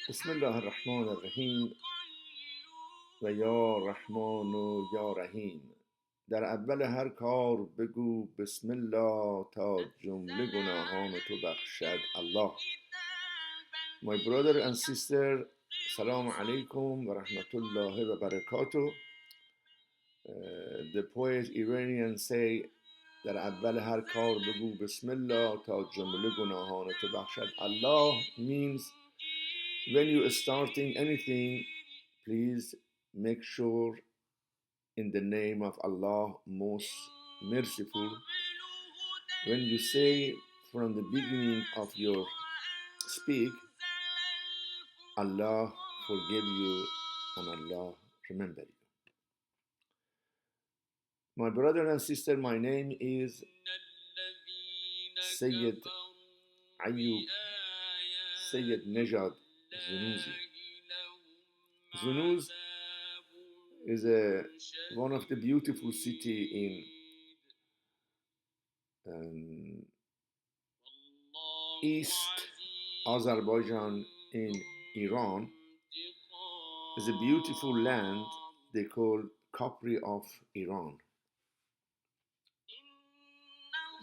بسم الله الرحمن الرحیم و یا رحمان و یا رحیم. در اول هر کار بگو بسم الله تا جمله گناهان تو بخشد الله. My brother and sister, salam alaikum wa rahmatullahi wa barakatuh. The poet Iranian say در اول هر کار بگو بسم الله تا جمله گناهان تو بخشد Allah means when you are starting anything, please make sure in the name of Allah, most merciful. When you say from the beginning of your speak, Allah forgive you and Allah remember you. My brother and sister, my name is Seyed Ayub Seyed Nejad Zonouzi. Zonouzi is one of the beautiful city in East Azerbaijan in Iran. Is a beautiful land they call Capri of Iran,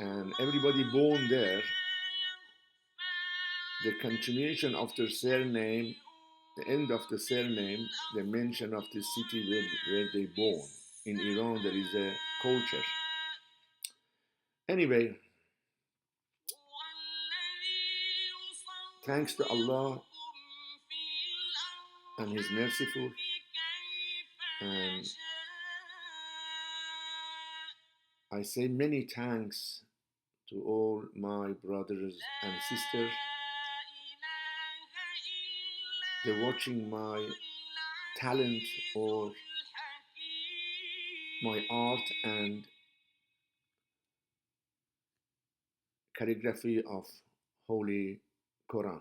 and everybody born there, the continuation of their surname, the end of the surname, the mention of the city where they born. In Iran there is a culture. Anyway, thanks to Allah and His merciful, and I say many thanks to all my brothers and sisters. They're watching my talent or my art and calligraphy of Holy Quran.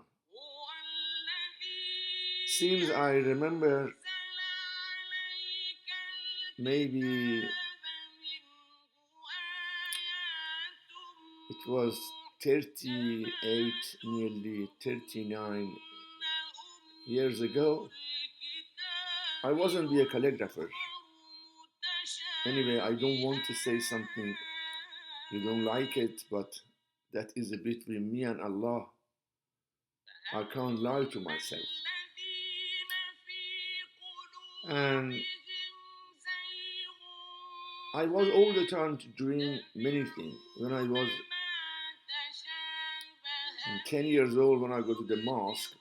Seems I remember maybe it was 38, nearly 39 years ago. I wasn't be a calligrapher. Anyway, I don't want to say something you don't like it, but that is between me and Allah. I can't lie to myself. And I was all the time doing many things. When I was 10 years old, when I go to the mosque,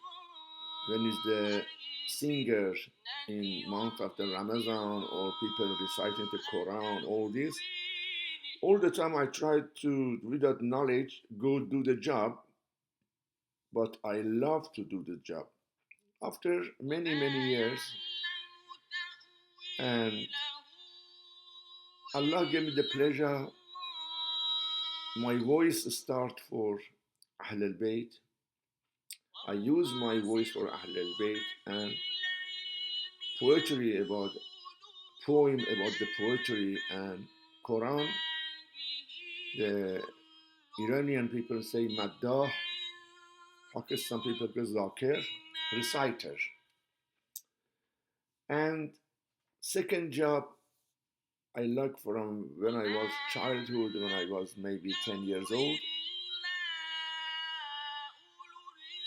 when is the singer in month of the Ramadan or people reciting the Quran, all this, all the time I tried to, without knowledge, go do the job, but I love to do the job. After many years, and Allah gave me the pleasure, my voice start for Ahl al-Bayt. I use my voice for Ahl al-Bayt and poetry about, poem about the poetry and Quran. The Iranian people say Maddah, Pakistan people say Zakir, reciter. And second job I like from when I was childhood, when I was maybe 10 years old,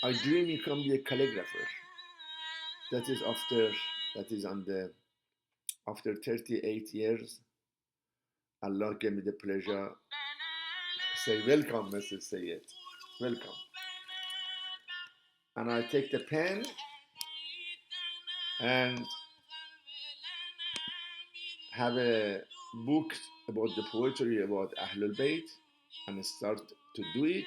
I dream you can be a calligrapher. That is after 38 years, Allah gave me the pleasure. Say welcome, Mr. Seyed. Welcome. And I take the pen and have a book about the poetry about Ahlul Bayt and start to do it.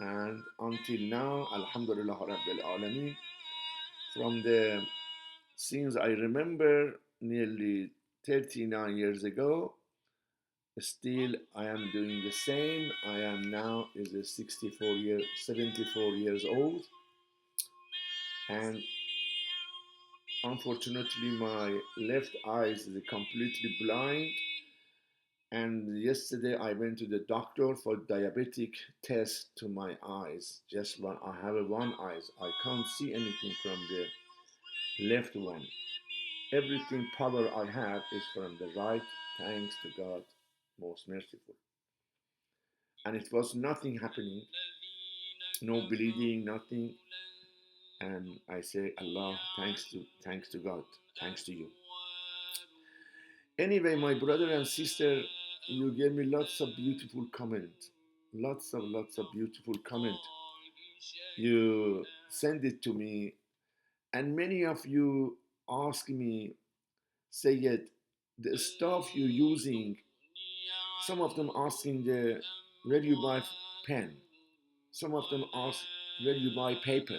And until now, Alhamdulillah Rabbil Alameen, from the scenes I remember nearly 39 years ago, still I am doing the same. I am now is a 74 years old, and unfortunately my left eye is completely blind, And yesterday I went to the doctor for diabetic test to my eyes. Just one, I have a one eyes. I can't see anything from the left one. Everything power I have is from the right, thanks to God, most merciful. And it was nothing happening, no bleeding, nothing. And I say, Allah, thanks to God, thanks to you. Anyway, my brother and sister, you gave me lots of beautiful comment, lots of beautiful comment. You send it to me, and many of you ask me, Sayed, the stuff you're using. Some of them asking where you buy pen. Some of them ask where you buy paper.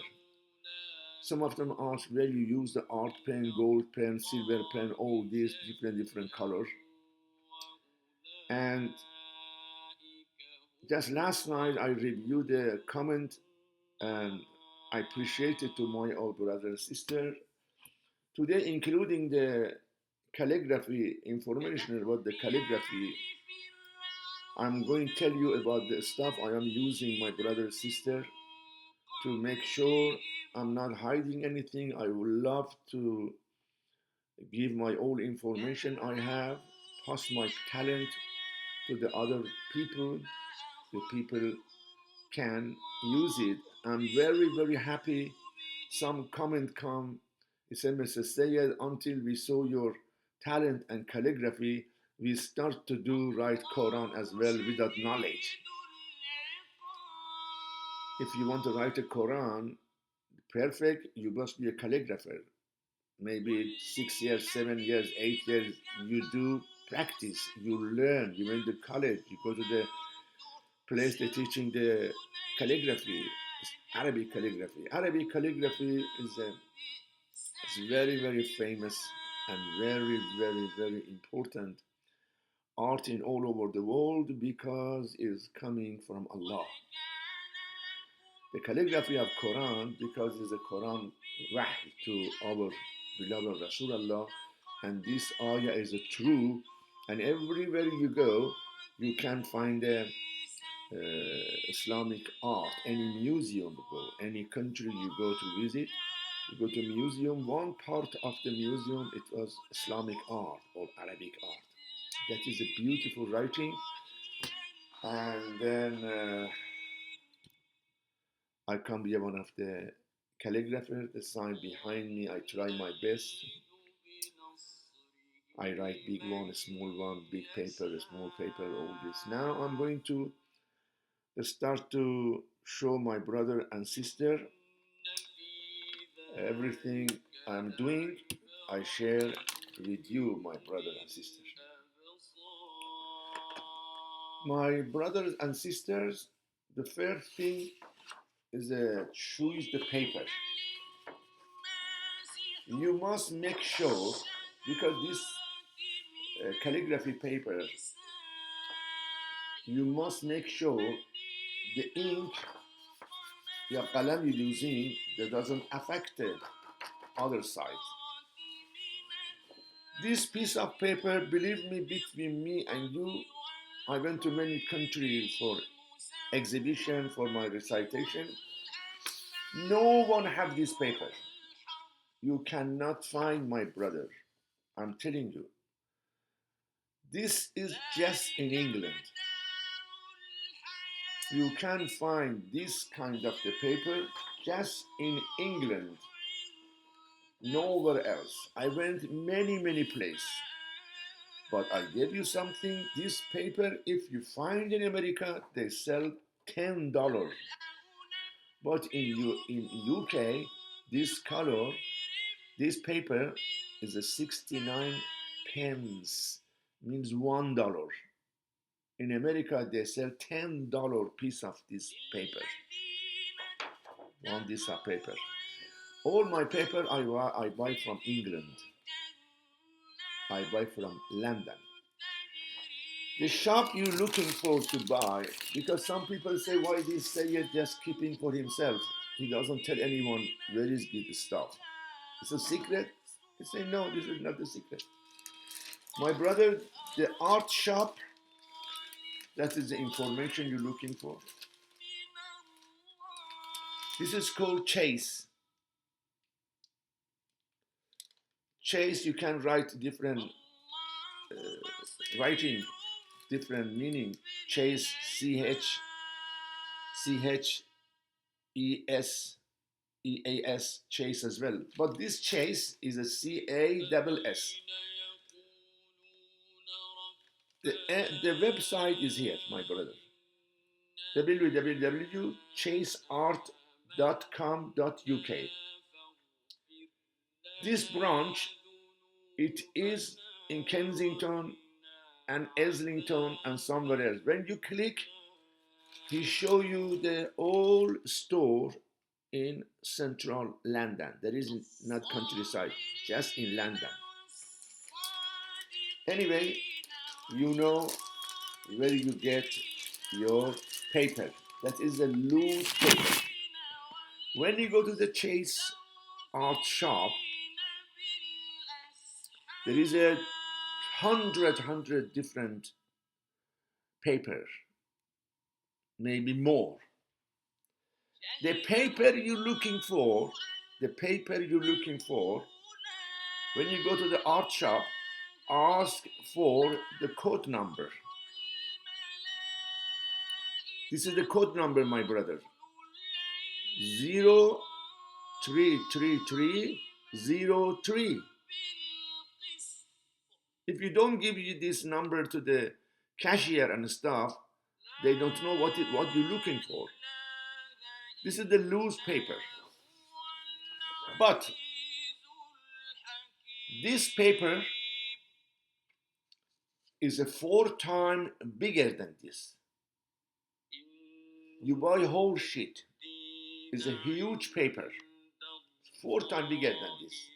Some of them ask where you use the art pen, gold pen, silver pen, all these different colors. And just last night I reviewed the comment, and I appreciate it to my old brother and sister. Today, including the calligraphy information about the calligraphy, I'm going to tell you about the stuff I am using, my brother and sister, to make sure I'm not hiding anything. I would love to give my own information I have, pass my talent to the other people. The people can use it. I'm very happy. Some comment come. It said, Mr. Sayed, until we saw your talent and calligraphy, we start to do write Quran as well without knowledge. If you want to write a Quran, perfect, you must be a calligrapher. Maybe 6 years, 7 years, 8 years, you do practice, you learn, you went to college, you go to the place they're teaching the calligraphy, Arabic calligraphy. Arabic calligraphy is very famous and very important art in all over the world because it's coming from Allah. The calligraphy of Quran, because it's a Quran wahy to our beloved Rasulullah, and this ayah is a true, and everywhere you go, you can find a Islamic art. Any museum you go, any country you go to visit, you go to a museum, one part of the museum, it was Islamic art or Arabic art. That is a beautiful writing. And then I can be one of the calligraphers, the sign behind me, I try my best. I write big one, small one, big paper, small paper, all this. Now I'm going to start to show my brother and sister everything I'm doing. I share with you, my brother and sister. My brothers and sisters, the first thing is choose the paper. You must make sure, because this calligraphy paper, you must make sure the ink your qalam you're using that doesn't affect the other side. This piece of paper, believe me, between me and you, I went to many countries for exhibition, for my recitation. No one have this paper. You cannot find, my brother. I'm telling you. This is just in England. You can find this kind of the paper just in England. Nowhere else. I went many places. But I gave you something. This paper, if you find in America, they sell $10. But in UK, this color, this paper is a 69 pence, means $1. In America, they sell $10 piece of this paper. One piece of paper. All my paper I buy from England. I buy from London. The shop you're looking for to buy, because some people say, why this Sayyid just keeping for himself? He doesn't tell anyone where is good stuff. It's a secret. He say, no, this is not a secret. My brother, the art shop That is the information you're looking for. This is called chase. Chase, you can write different writing, different meaning. Chase, CHES, chase as well. But this chase is a CASS. The website is here, my brother. www.chaseart.com.uk. This branch, it is in Kensington and Islington and somewhere else. When you click, he show you the old store in central London. There is not countryside, just in London. Anyway, you know where you get your paper. That is a loose paper. When you go to the Chase art shop, there is a hundred different paper, maybe more. The paper you're looking for, when you go to the art shop, ask for the code number. This is the code number, my brother. 033303. If you don't give you this number to the cashier and staff, they don't know what you're looking for. This is the loose paper. But this paper is a 4 times bigger than this. You buy whole sheet. It's a huge paper. 4 times bigger than this.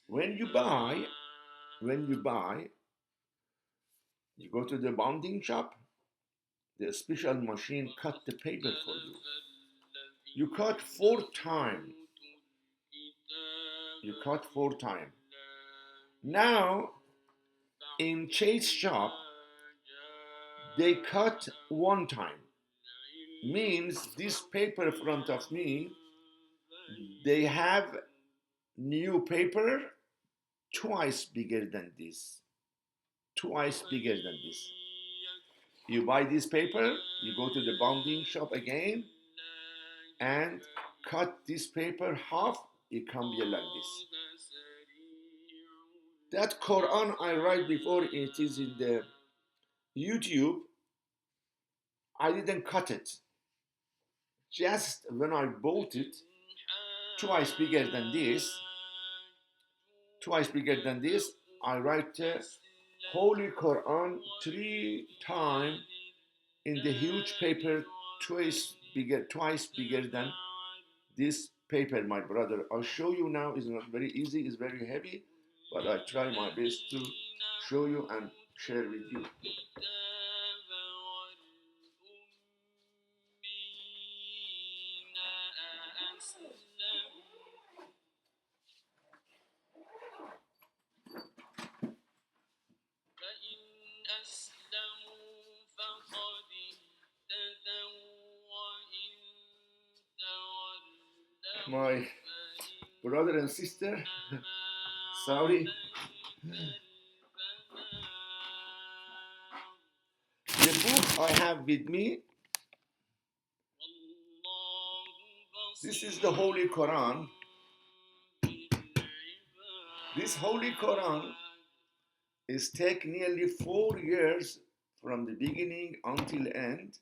When you buy, you go to the bonding shop, the special machine cut the paper for you. You cut 4 times. Now, in Chase shop, they cut 1 time. Means this paper in front of me, they have new paper twice bigger than this. You buy this paper, you go to the bonding shop again, and cut this paper half, it can be like this. That Quran I write before, it is in the YouTube. I didn't cut it. Just when I bought it, twice bigger than this, I write Holy Quran 3 times in the huge paper, twice bigger than this paper, my brother. I'll show you now. It's not very easy, it's very heavy, but I try my best to show you and share with you. My brother and sister, sorry. The book I have with me, this is the Holy Quran. This Holy Quran is take nearly 4 years from the beginning until end.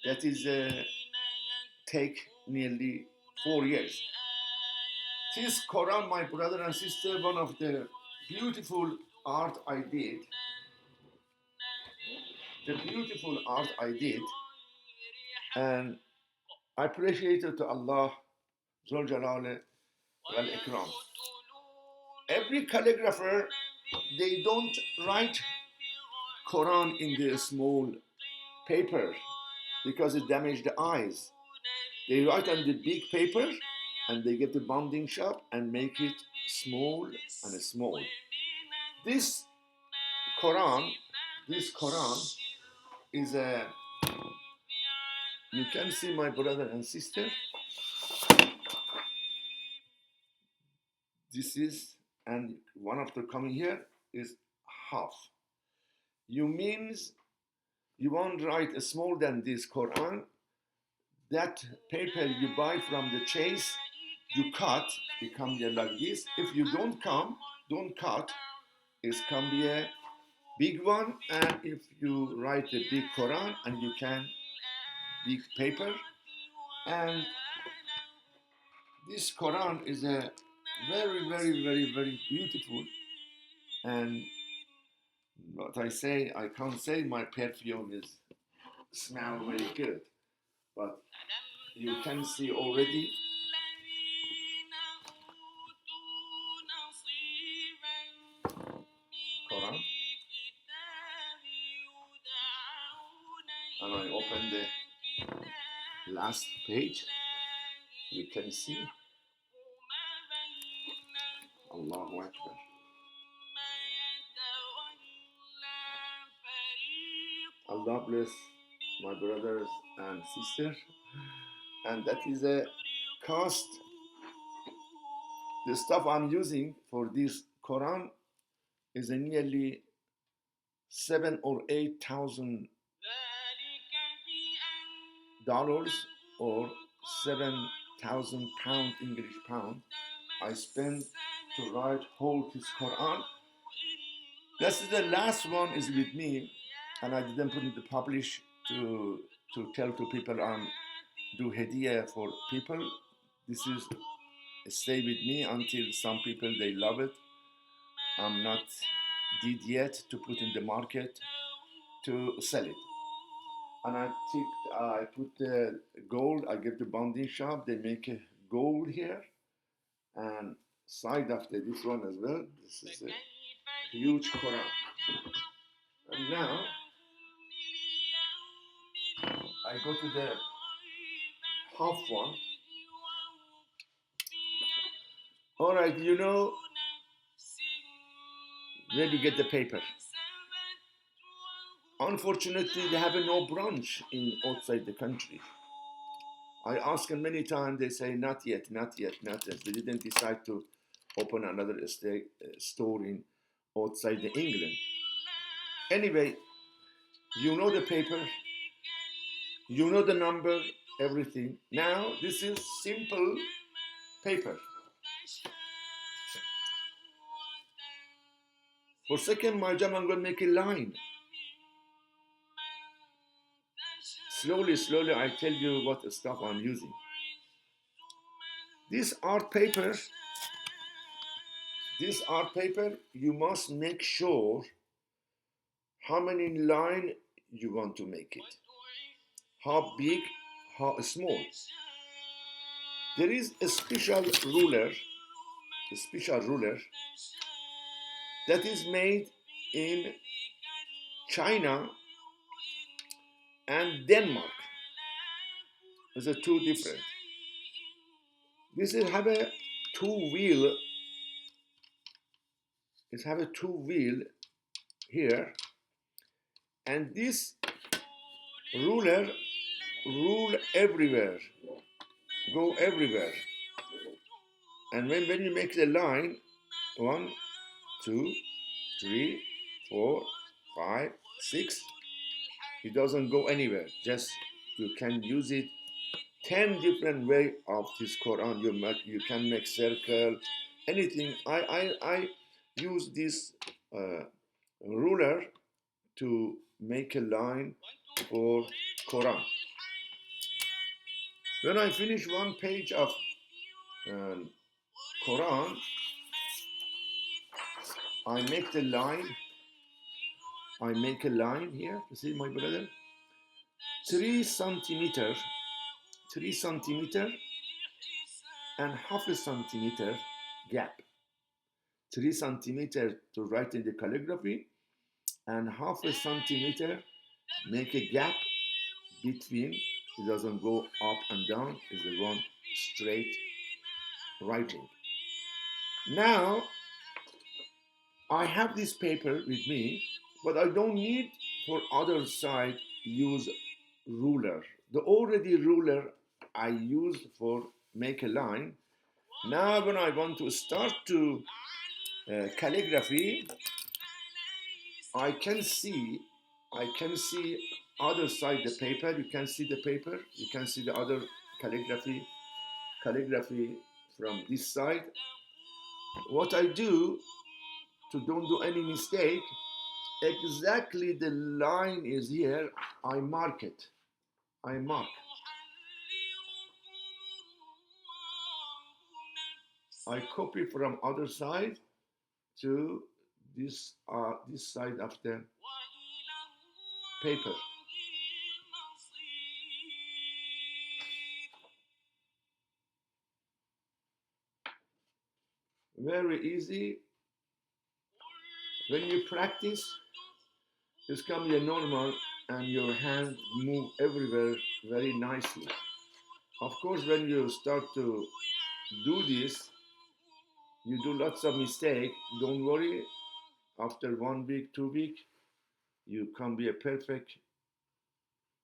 That is take nearly 4 years. This Quran, my brother and sister, one of the beautiful art I did. And I appreciate it to Allah Zul Jalal wal Ikram. Every calligrapher, they don't write Quran in the small paper because it damages the eyes. They write on the big paper and they get the bonding shop and make it small and small. This Quran, this Quran is a, you can see my brother and sister, this is, and one after coming here is half. You means you want to write a small than this Quran, that paper you buy from the chase, you cut, it come here like this. If you don't cut, it's come be a big one. And if you write a big Quran and you can big paper, and this Quran is a very, very, very, very beautiful. And what I say, I can't say my perfume is smell very good, but you can see already. Quran. And I open the last page. You can see. Allahu Akbar. Allah bless my brothers and sisters. And that is a cost. The stuff I'm using for this Quran is a nearly $7,000 or 7,000 pound English pound I spent to write whole this Quran. This is the last one is with me, and I didn't put it to publish to tell to people do hadiya for people. This is stay with me until some people they love it. I'm not did yet to put in the market to sell it. And I put the gold. I give the bonding shop. They make a gold here, and side after this one as well. This is a huge Quran. And now I go to the half one. All right, you know where to get the paper. Unfortunately, they have no branch in outside the country. I ask them many times. They say not yet, not yet, not yet. They didn't decide to open another store in outside the England. Anyway, you know the paper, you know the number, everything. Now this is simple paper. For second my job, I'm going to make a line. Slowly, slowly, I tell you what stuff I'm using. This art paper, you must make sure how many line you want to make it. How big, how small. There is a special ruler that is made in China and Denmark. These are two different. This is have a two wheel. It have a two wheel here, and this ruler rule everywhere, go everywhere. And when you make the line, 1, 2, 3, 4, 5, 6, it doesn't go anywhere. Just you can use it 10 different way of this Quran. You can make circle, anything. I use this ruler to make a line for Quran. When I finish one page of Quran, I make the line. I make a line here. You see, my brother, 3 centimeter and half a centimeter gap. 3 centimeter to write in the calligraphy, and half a centimeter make a gap between. It doesn't go up and down. It's the one straight writing. Now I have this paper with me. but I don't need for other side use ruler. The already ruler I used for make a line. Now when I want to start to calligraphy, I can see other side the paper. You can see the paper. You can see the other calligraphy from this side. What I do to don't do any mistake, exactly the line is here. I mark it. I mark. I copy from other side to this side of the paper. Very easy. When you practice, it's come your normal and your hand move everywhere very nicely. Of course, when you start to do this, you do lots of mistake. Don't worry. After 1 week, 2 week, you can be a perfect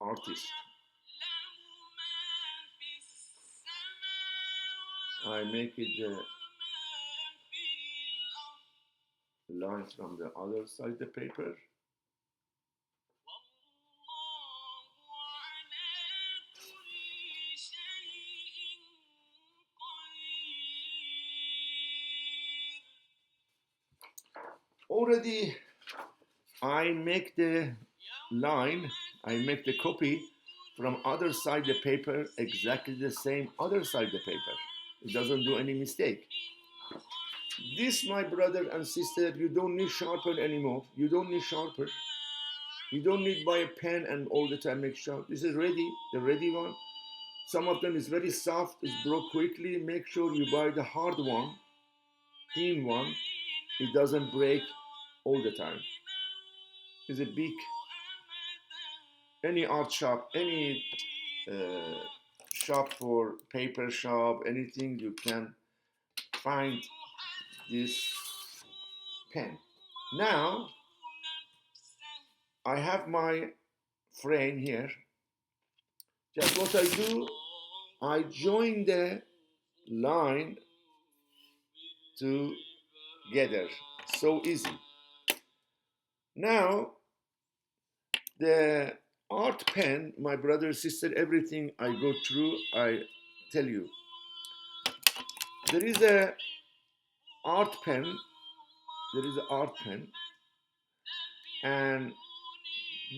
artist. I make it the lines from the other side of the paper. Already I make the line, I make the copy from other side the paper exactly the same other side the paper. It doesn't do any mistake. This, my brother and sister, you don't need sharpen anymore. You don't need sharper. You don't need buy a pen and all the time make sharp. This is ready, the ready one. Some of them is very soft, it's broke quickly. Make sure you buy the hard one, thin one. It doesn't break all the time. It's a big, any art shop, any shop for paper shop, anything you can find this pen. Now, I have my frame here. Just what I do, I join the line together. So easy. Now, the art pen, my brother, sister, everything I go through, I tell you. There is a art pen. There is an art pen. And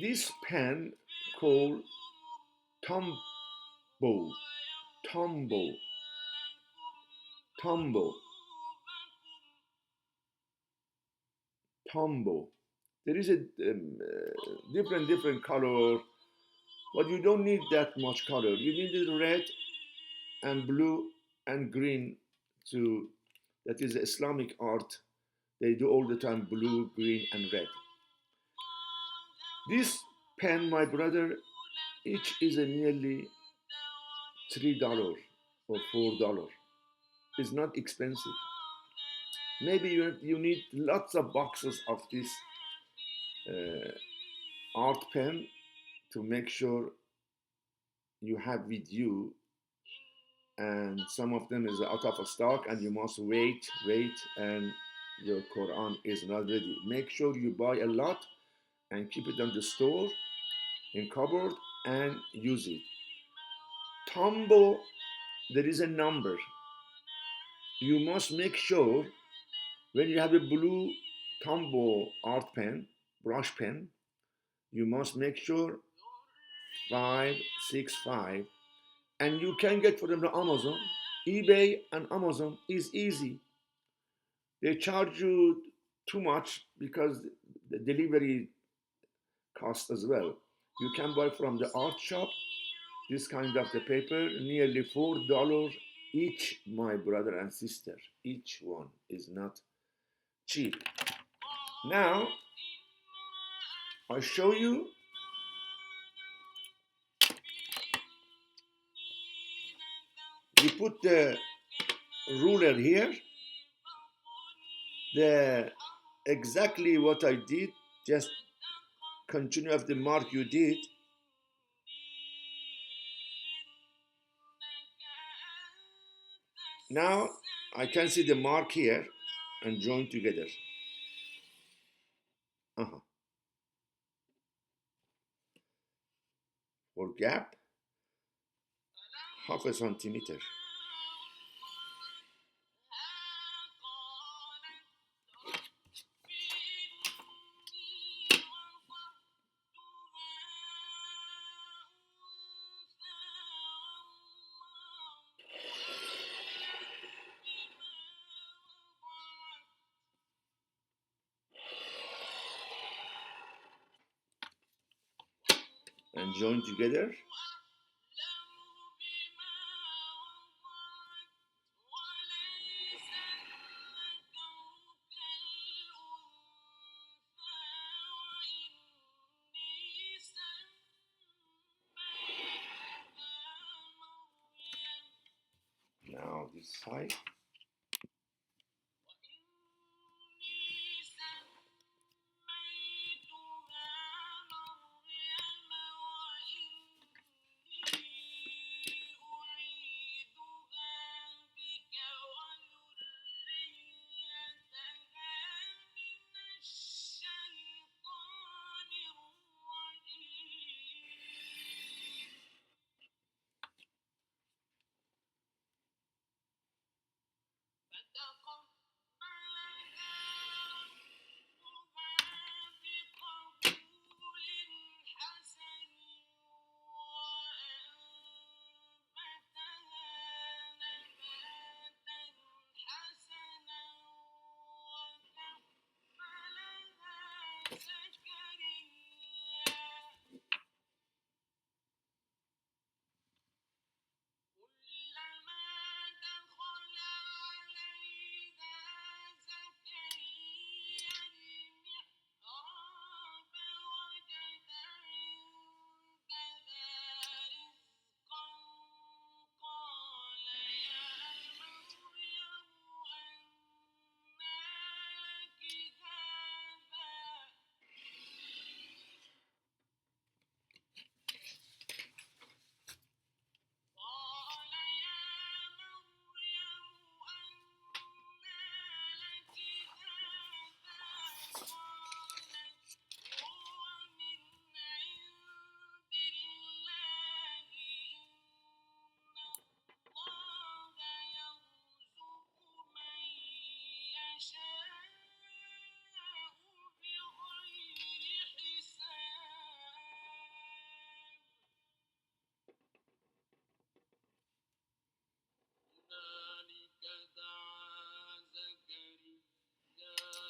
this pen called Tombow. Tombow. Tombow. Tombow. There is a different color, but you don't need that much color. You need red and blue and green to, that is Islamic art. They do all the time blue, green, and red. This pen, my brother, each is a nearly $3 or $4. It's not expensive. Maybe you need lots of boxes of this art pen to make sure you have with you, and some of them is out of stock and you must wait and your Quran is not ready. Make sure you buy a lot and keep it on the store in cupboard and use it. Tombow, there is a number. You must make sure when you have a blue Tombow art pen, brush pen, you must make sure 565, and you can get for them on Amazon. eBay and Amazon is easy. They charge you too much because the delivery cost as well. You can buy from the art shop this kind of the paper, nearly $4 each, my brother and sister. Each one is not cheap. Now, I show you. You put the ruler here. The exactly what I did, just continue of the mark you did. Now I can see the mark here and join together. For gap, half a centimeter. And join together. Now this side.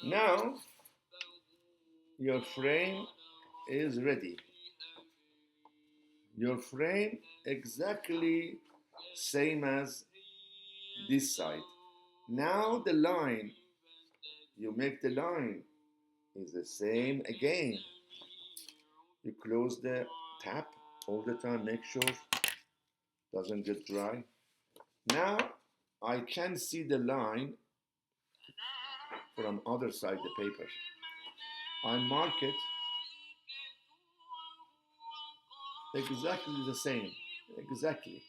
Now your frame is ready. Your frame exactly same as this side. Now the line, you make the line is the same again. You close the tap all the time, make sure doesn't get dry. Now I can see the line from other side the paper. I mark it exactly the same, exactly.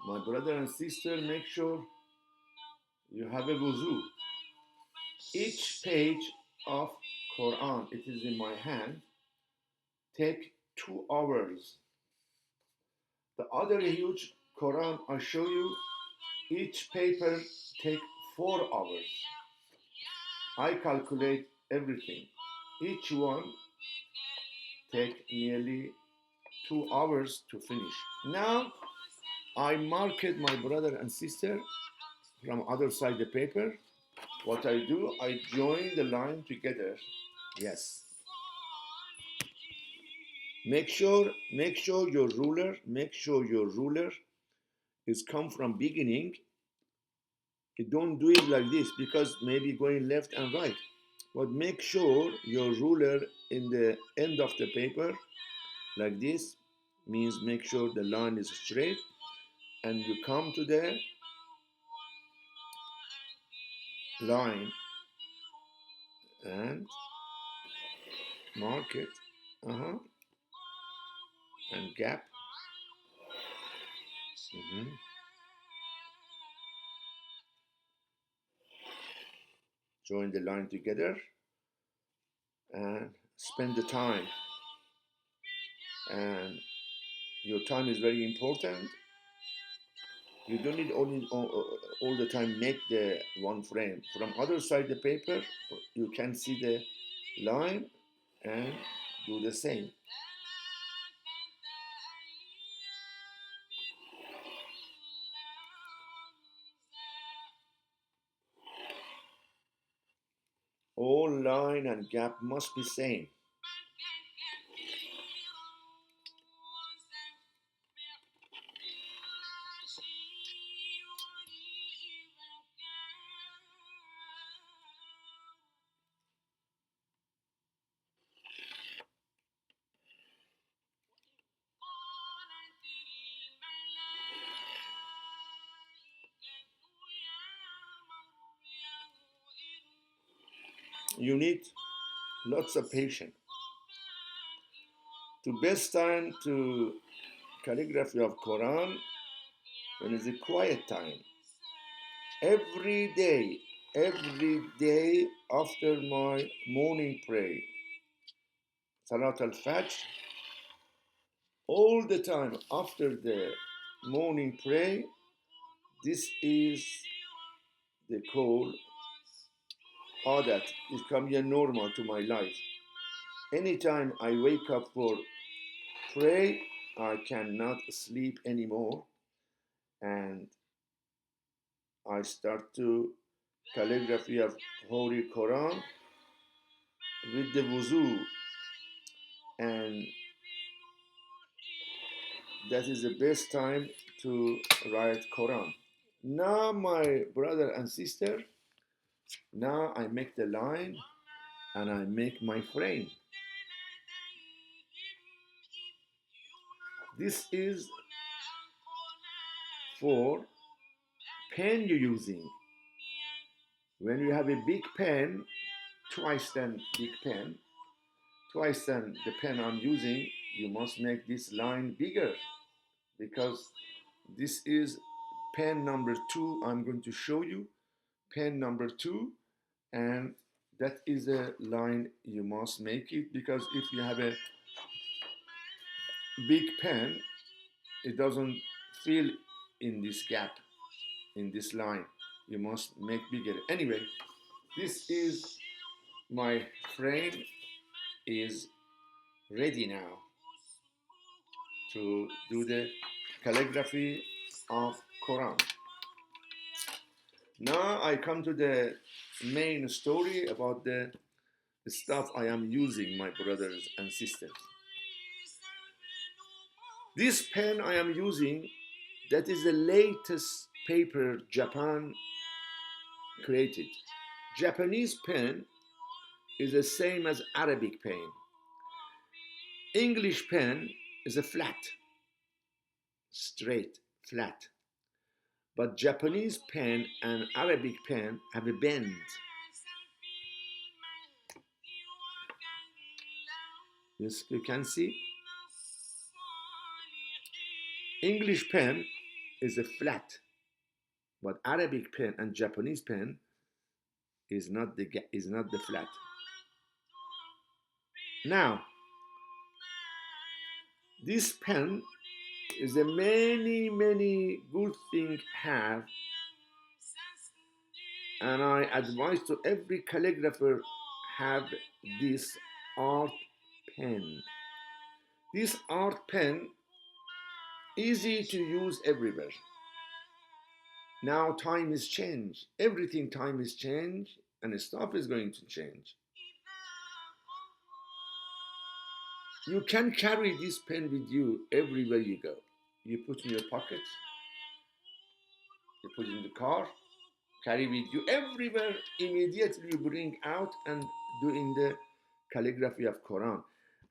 My brother and sister, make sure you have a wuzu. Each page of Quran, it is in my hand, take 2 hours. The other huge Quran I show you, each paper take 4 hours. I calculate everything. Each one take nearly 2 hours to finish. Now I market my brother and sister from other side the paper. What I do, I join the line together. Yes. Make sure your ruler is come from beginning. You don't do it like this because maybe going left and right. But make sure your ruler in the end of the paper like this means make sure the line is straight and you come to the line and mark it, and gap. Join the line together and spend the time. And your time is very important. You don't need all the time make the one frame. From other side the paper, you can see the line and do the same. All line and gap must be same. You need lots of patience. The best time to calligraphy of Quran when it's a quiet time. Every day after my morning prayer, Salat al-Fajr, all the time after the morning prayer, this is the call adat. It comes normal to my life. Anytime I wake up for pray, I cannot sleep anymore, and I start to calligraphy of Holy Quran with the wuzu, and that is the best time to write Quran. Now, my brother and sister, now I make the line and I make my frame. This is for pen you're using. When you have a big pen, twice than big pen, twice than the pen I'm using, you must make this line bigger, because this is pen number 2. I'm going to show you pen number 2, and that is a line you must make it, because if you have a big pen, it doesn't fill in this gap, in this line. You must make bigger. Anyway, this is my frame is ready now to do the calligraphy of Quran. Now I come to the main story about the stuff I am using, my brothers and sisters. This pen I am using, that is the latest paper Japan created. Japanese pen is the same as Arabic pen. English pen is a flat, straight, flat. But Japanese pen and Arabic pen have a bend. Yes, you can see. English pen is a flat, but Arabic pen and Japanese pen is not the flat. Now, this pen is a many good thing have, and I advise to every calligrapher have this art pen. This art pen easy to use everywhere. Now time is changed. Everything time is changed, and the stuff is going to change. You can carry this pen with you everywhere you go. You put in your pocket, you put it in the car, carry with you everywhere. Immediately you bring out and do in the calligraphy of Quran.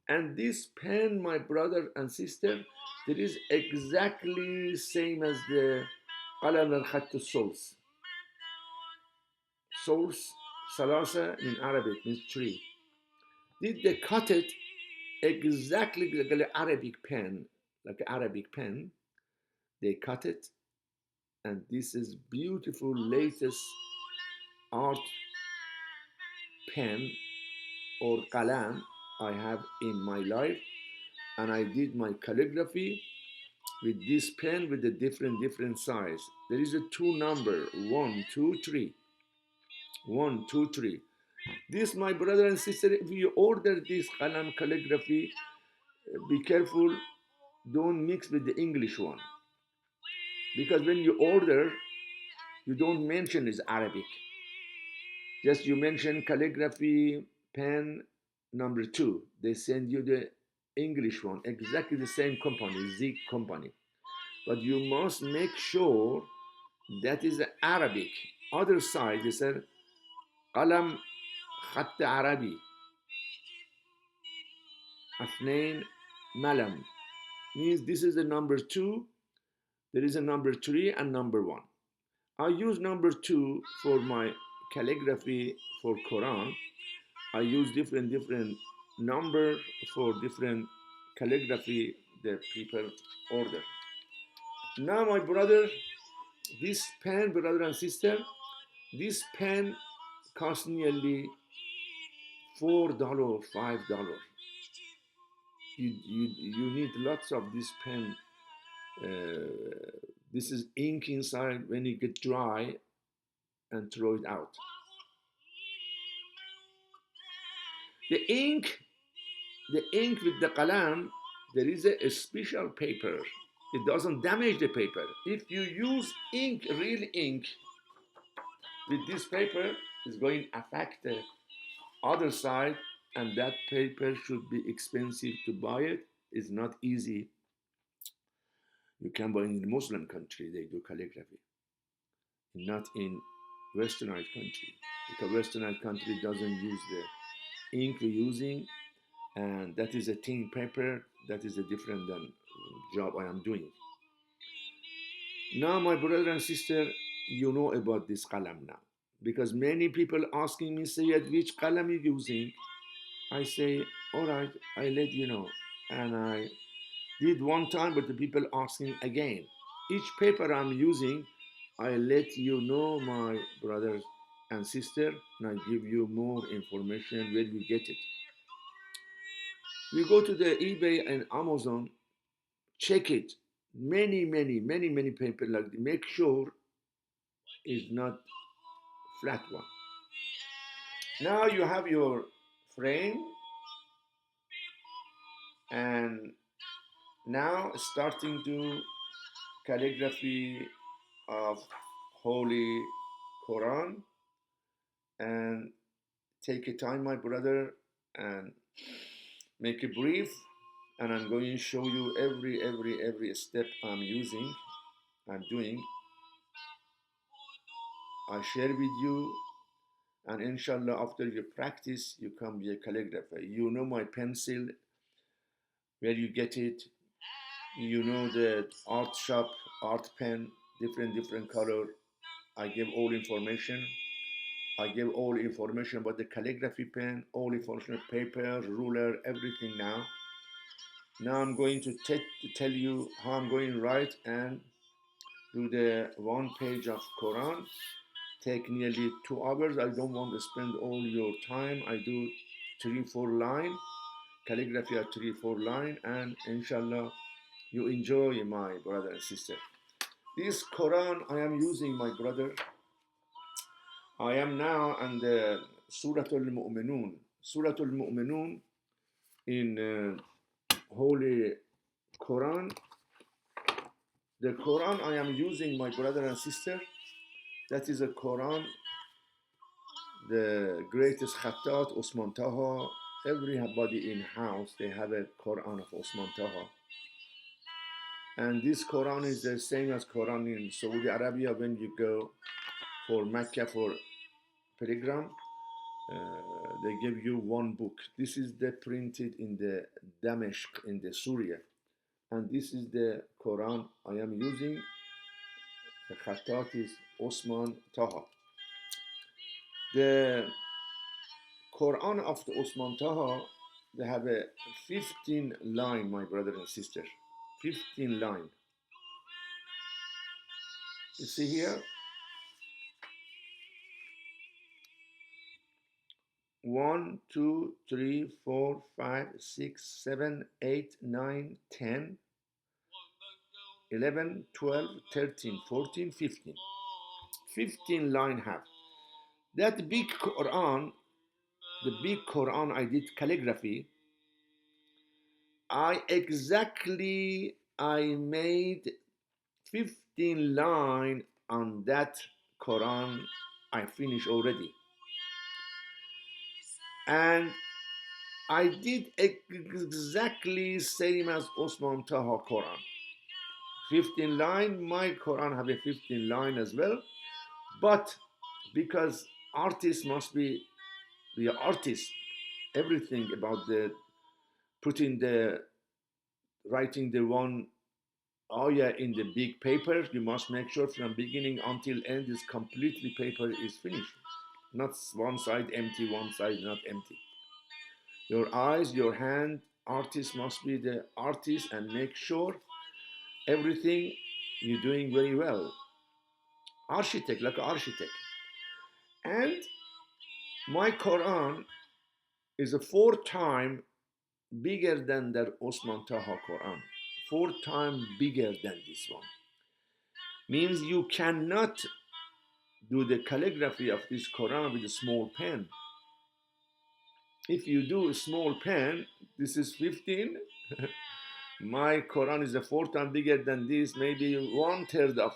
And this pen, my brother and sister, it is exactly same as the qalam al-khatt source. Salasa in Arabic means three. Did they cut it exactly like an Arabic pen, like an Arabic pen? They cut it, and this is beautiful latest art pen or qalam I have in my life, and I did my calligraphy with this pen with a different size. There is a two number, 1, 2, 3, 1, 2, 3. This, my brother and sister, if you order this qalam calligraphy, be careful, don't mix with the English one, because when you order, you don't mention it's Arabic. Just you mention calligraphy pen number 2. They send you the English one, exactly the same company, Z company. But you must make sure that is Arabic. Other side, they said, قلم خط عربي اثنين ملم, means this is the number 2, there is a number 3 and number 1. I use number 2 for my calligraphy for Quran. I use different number for different calligraphy the people order. Now my brother, this pen, brother and sister, this pen costs nearly $4, $5. You need lots of this pen. This is ink inside. When it get dry, and throw it out. The ink with the qalam, there is a special paper. It doesn't damage the paper. If you use ink, real ink, with this paper, it's going to affect the other side, and that paper should be expensive to buy it. It's not easy. You can buy in the Muslim country, they do calligraphy, not in westernized country, because westernized country doesn't use the ink we're using, and that is a thin paper, that is a different than job I am doing. Now my brother and sister, you know about this qalam now, because many people asking me, Seyed, which qalam you using? I say, all right, I let you know. And I did one time, but the people asking again. Each paper I'm using, I let you know, my brothers and sister, and I give you more information where you get it. You go to the eBay and Amazon, check it. Many paper like that. Make sure it's not flat one. Now you have your frame, and now starting to calligraphy of Holy Quran, and take a time, my brother, and make it brief, and I'm going to show you every step I'm using, I'm doing. I share with you, and inshallah after you practice, you can be a calligrapher. You know my pencil, where you get it. You know the art shop, art pen, different color. I give all information. I give all information about the calligraphy pen, all information, paper, ruler, everything now. Now I'm going to tell you how I'm going to write and do the 1 page of Quran. Take nearly 2 hours. I don't want to spend all your time. I do 3-4 line, calligraphy at 3-4 line, and inshallah you enjoy, my brother and sister. This Quran I am using, my brother. I am now on the Surah Al-Mu'minun. Surah Al-Mu'minun in Holy Quran. The Quran I am using, my brother and sister, that is a Quran, the greatest Khattat, Osman Taha. Everybody in house, they have a Quran of Osman Taha. And this Quran is the same as Quran in Saudi Arabia. When you go for Mecca for pilgrim, they give you one book. This is the printed in the Damascus in the Syria, and this is the Quran I am using. The Khattat is Osman Taha. The Quran of the Osman Taha, they have a 15 line, my brother and sister. 15 line. You see here? 1, 2, 3, 4, 5, 6, 7, 8, 9, 10, 11, 12, 13, 14, 15. 15 line have. That big Quran, the big Quran I did calligraphy, I made 15 line on that Quran I finished already. And I did exactly same as Osman Taha Quran. 15 line, my Quran have a 15 line as well. But because artists must be the artist, everything about the writing the one ayah in the big paper, you must make sure from beginning until end is completely paper is finished. Not one side empty, one side not empty. Your eyes, your hand, artist must be the artist and make sure everything you're doing very well. Architect, like an architect. And my Quran is a 4 times bigger than the Osman Taha Quran. 4 times bigger than this one. Means you cannot do the calligraphy of this Quran with a small pen. If you do a small pen, this is 15. My Quran is a 4 times bigger than this, maybe 1/3 of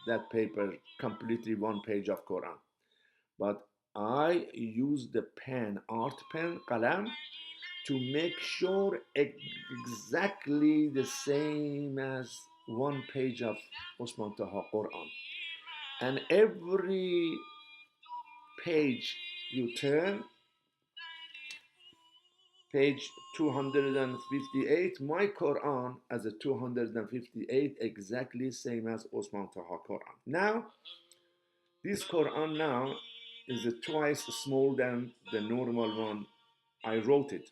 that paper, completely 1 page of Quran. But I use the pen, art pen, qalam, to make sure exactly the same as 1 page of Osman Taha Quran. And every page you turn, page 258, my Quran as a 258, exactly same as Osman Taha Quran. Now, this Quran now is twice small than the normal one I wrote it.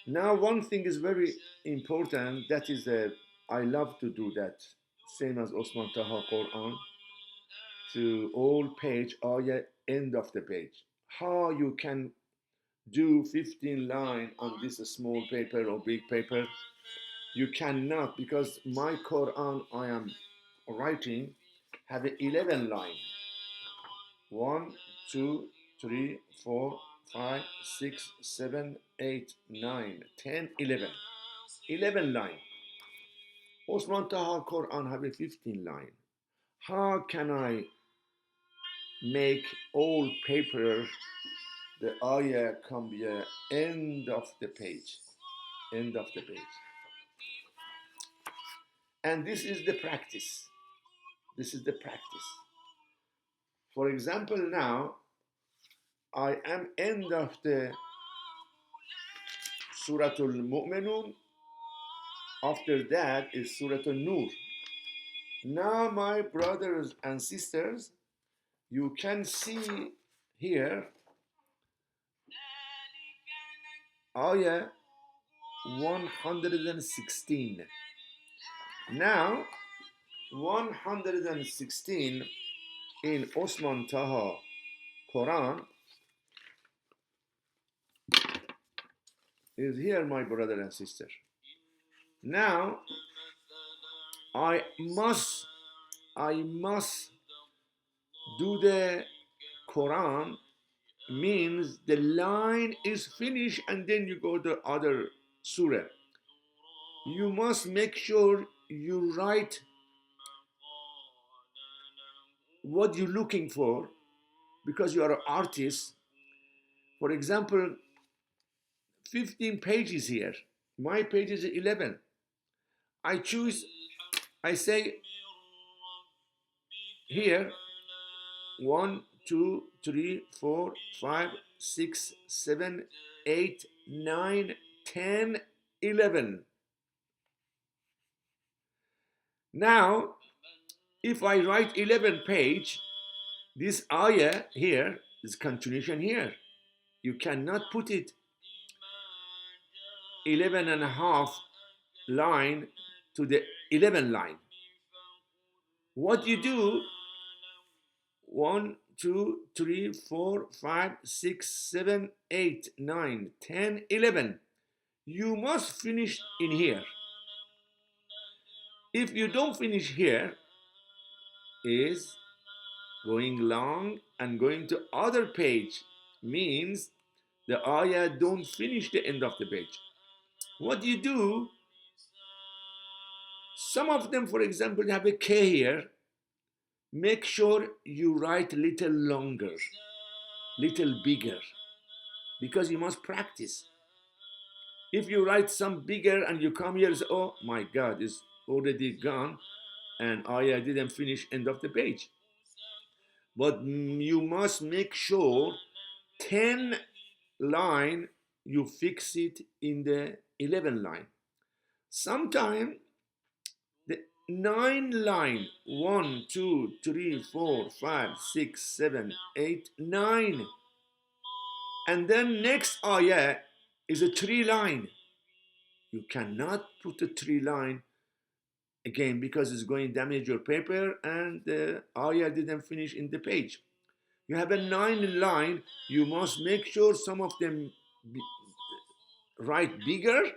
Now, one thing is very important, that is that I love to do that, same as Osman Taha Quran, to all page, ayah, end of the page. How you can do 15 line on this small paper or big paper? You cannot, because my Quran I am writing have 11 line. 1, 2, 3, 4, 5, 6, 7, 8, 9, 10, 11. 11 line. Osman Taha Quran have a 15 line. How can I make all paper the ayah come be end of the page? End of the page. And this is the practice. This is the practice. For example, now I am end of the Suratul Mu'minun. After that is Suratul Nur. Now, my brothers and sisters, you can see here ayah 116. Now, 116 in Osman Taha Quran is here, my brother and sister. Now, I must do the Quran, means the line is finished and then you go to other surah. You must make sure you write what you're looking for, because you are an artist. For example, 15 pages here. My page is 11. I say here 1, 2, 3, 4, 5, 6, 7, 8, 9, 10, 11. Now, if I write 11 page, This ayah here is continuation here. You cannot put it 11 and a half line to the 11 line. What you do, 1, 2, 3, 4, 5, 6, 7, 8, 9, 10, 11. You must finish in here. If you don't finish here, is going long and going to other page means the ayah don't finish the end of the page. What you do, some of them, for example, have a K here. Make sure you write little longer, little bigger, because you must practice. If you write some bigger and you come here and say, oh my God, it's already gone, and ayah didn't finish end of the page. But you must make sure 10 line you fix it in the 11 line. Sometimes the 9 line, 1, 2, 3, 4, 5, 6, 7, 8, 9. And then next ayah is a 3 line. You cannot put a 3 line again because it's going to damage your paper and the ayah didn't finish in the page. You have a 9 line, you must make sure some of them write bigger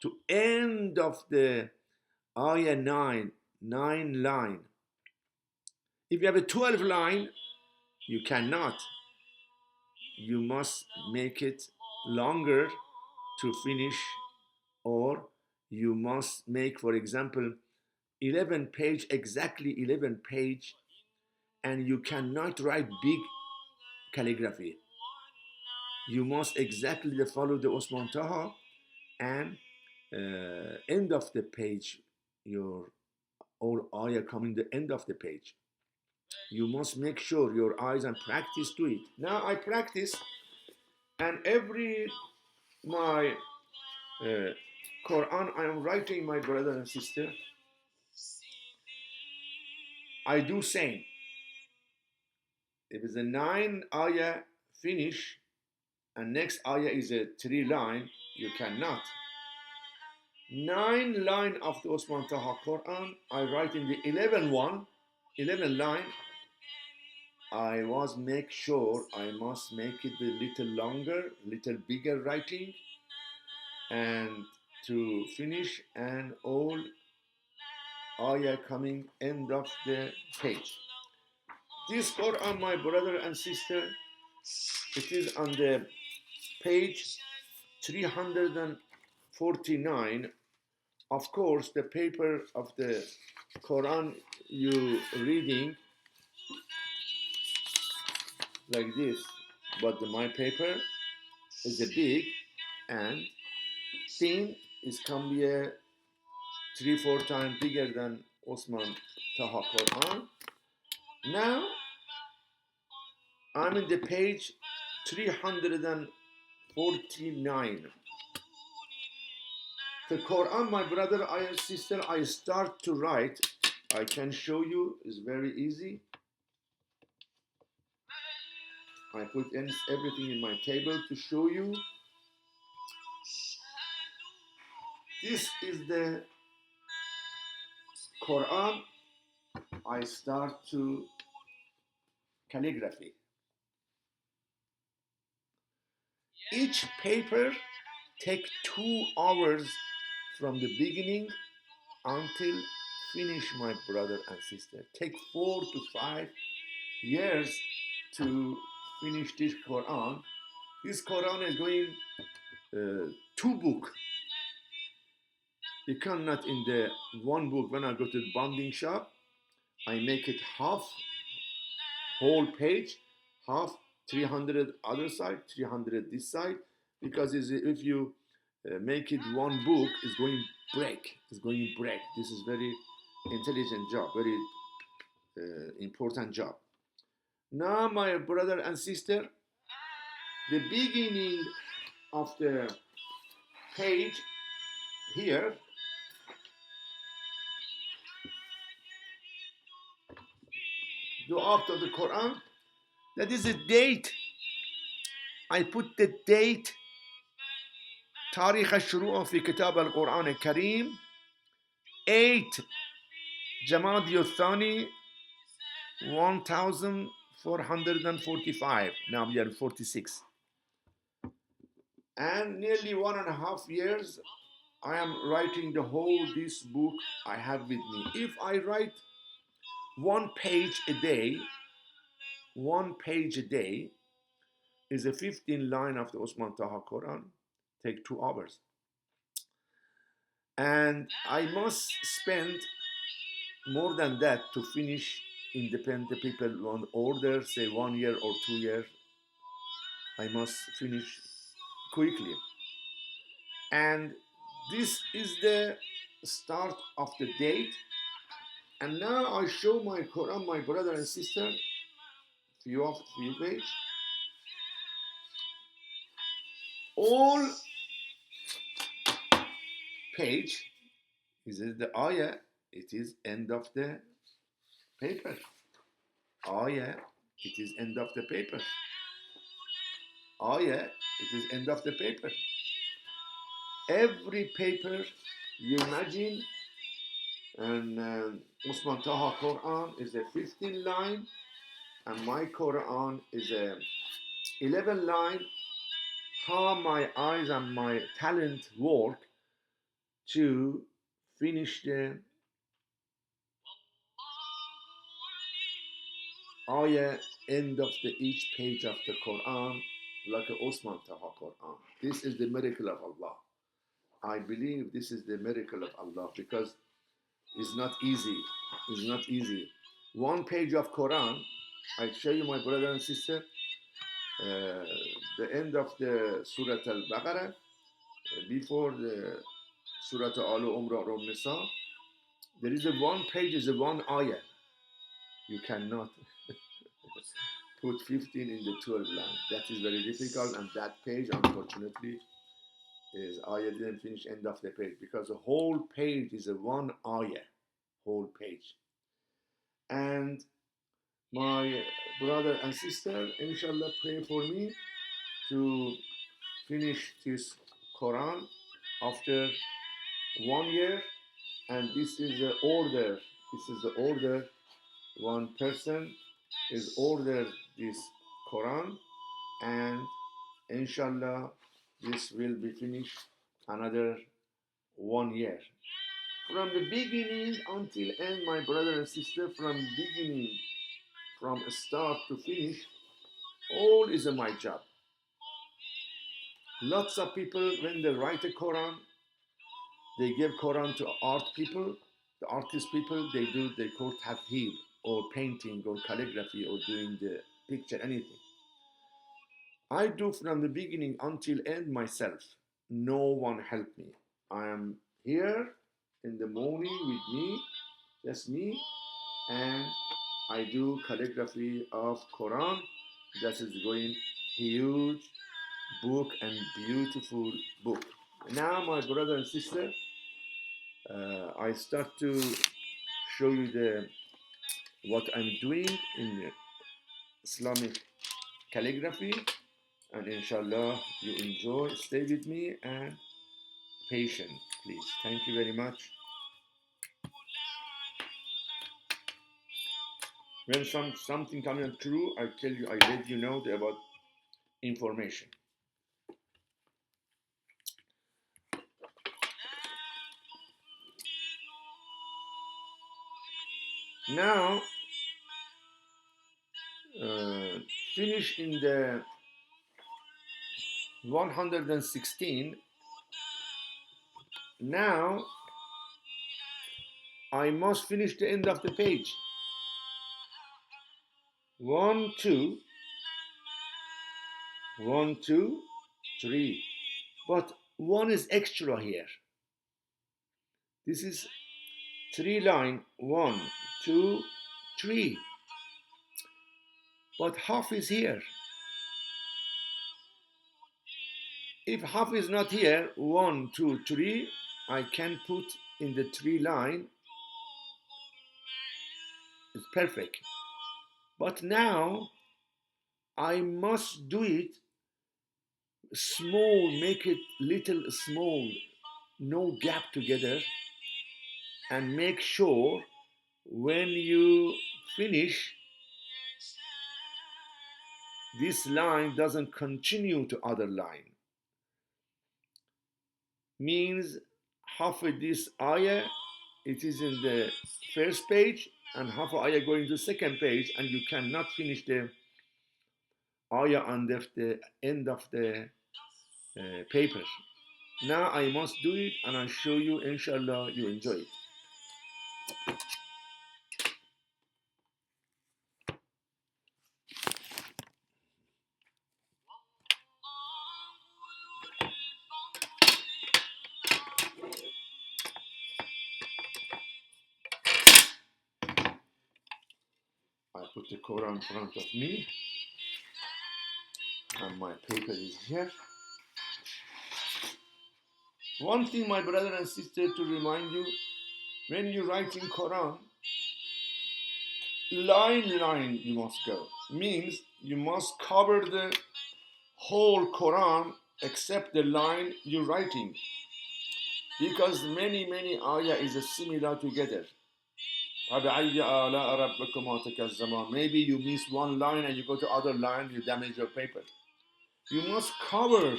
to end of the ayah 9 line. If you have a 12 line, you cannot. You must make it longer to finish, or you must make, for example, 11 page, exactly 11 page, and you cannot write big calligraphy. You must exactly follow the Osman Taha and end of the page, your all ayah coming the end of the page. You must make sure your eyes and practice to it. Now I practice, and every my Quran I am writing, my brother and sister, I do same. If it's a 9 ayah finish and next ayah is a 3 line, you cannot. 9 line of the Osman Taha Quran, I write in the 11 line. I must make sure I must make it a little longer, little bigger writing, and to finish, and all ayah coming end of the page. This Quran, my brother and sister, it is on the page 349. Of course, the paper of the Quran you reading like this, but my paper is a big and thin. It can be a 3-4 times bigger than Osman Taha Quran. Now I'm in the page 349. The Quran, my brother, sister, I start to write. I can show you, it's very easy. I put everything in my table to show you. This is the Quran. I start to calligraphy. Each paper take 2 hours from the beginning until finish, my brother and sister. Take 4 to 5 years to finish this Quran. This Quran is going 2 book. You cannot in the 1 book. When I go to the bonding shop, I make it half whole page, half 300 other side, 300 this side, because if you make it 1 book, it's going break. It's going break. This is very intelligent job, very important job. Now, my brother and sister, the beginning of the page here, do after the Quran. That is a date. I put the date تاريخ الشروع في كتاب القرآن الكريم 8 جمادي الثاني 1445. Now we are 46. And nearly 1.5 years I am writing the whole this book I have with me. If I write 1 page a day, 1 page a day is a 15 line of the Osman Taha Quran. Take 2 hours. And I must spend more than that to finish independent people on order, say 1 year or 2 years. I must finish quickly. And this is the start of the date. And now I show my Quran, my brother and sister, few page. All page is the ayah, it is end of the paper. Ayah, it is end of the paper. Ayah, it is end of the paper. Every paper you imagine, and Usman Taha Quran is a 15 line, and my Quran is a 11 line. How my eyes and my talent work to finish the ayah end of the each page of the Quran like a Osman Taha Quran. This is the miracle of Allah. I believe this is the miracle of Allah because it's not easy. It's not easy. 1 page of Quran, I show you my brother and sister, the end of the Surah Al-Baqarah, before the Surah Al Umrah or Nisa, there is a 1 page, is a 1 ayah. You cannot put 15 in the 12 line. That is very difficult, and that page, unfortunately, is ayah didn't finish end of the page because the whole page is a 1 ayah, whole page. And my brother and sister, inshallah, pray for me to finish this Quran after 1 year. And this is the order. This is the order. One person is ordered this Quran, and inshallah this will be finished another 1 year. From the beginning until end, my brother and sister, from beginning, from start to finish, all is my job. Lots of people, when they write a Quran, they give Quran to art people, the artist people, they call tathib, or painting, or calligraphy, or doing the picture, anything. I do from the beginning until end myself. No one help me. I am here in the morning with me, just me, and I do calligraphy of Quran. That is going huge book and beautiful book. Now, my brother and sister, I start to show you what I'm doing in Islamic calligraphy, and inshallah you enjoy. Stay with me and patient, please. Thank you very much. When something coming true, I tell you, I let you know about information. Now, finish in the 116. Now, I must finish the end of the page. 1, 2, 1, 2, 3. But 1 is extra here. This is 3 line, 1, 2, 3. But half is here. If half is not here, 1, 2, 3, I can put in the 3 line. It's perfect. But now I must do it small, make it little small, no gap together, and make sure when you finish, this line doesn't continue to other line. Means half of this ayah, it is in the first page, and half of ayah going to second page, and you cannot finish the ayah on the end of the paper. Now I must do it, and I'll show you, inshallah, you enjoy it. I put the Quran in front of me, and my paper is here. One thing, my brother and sister, to remind you, when you write in Quran, line you must go. Means you must cover the whole Quran except the line you're writing. Because many ayah is similar together. Maybe you miss one line and you go to other line, you damage your paper. You must cover.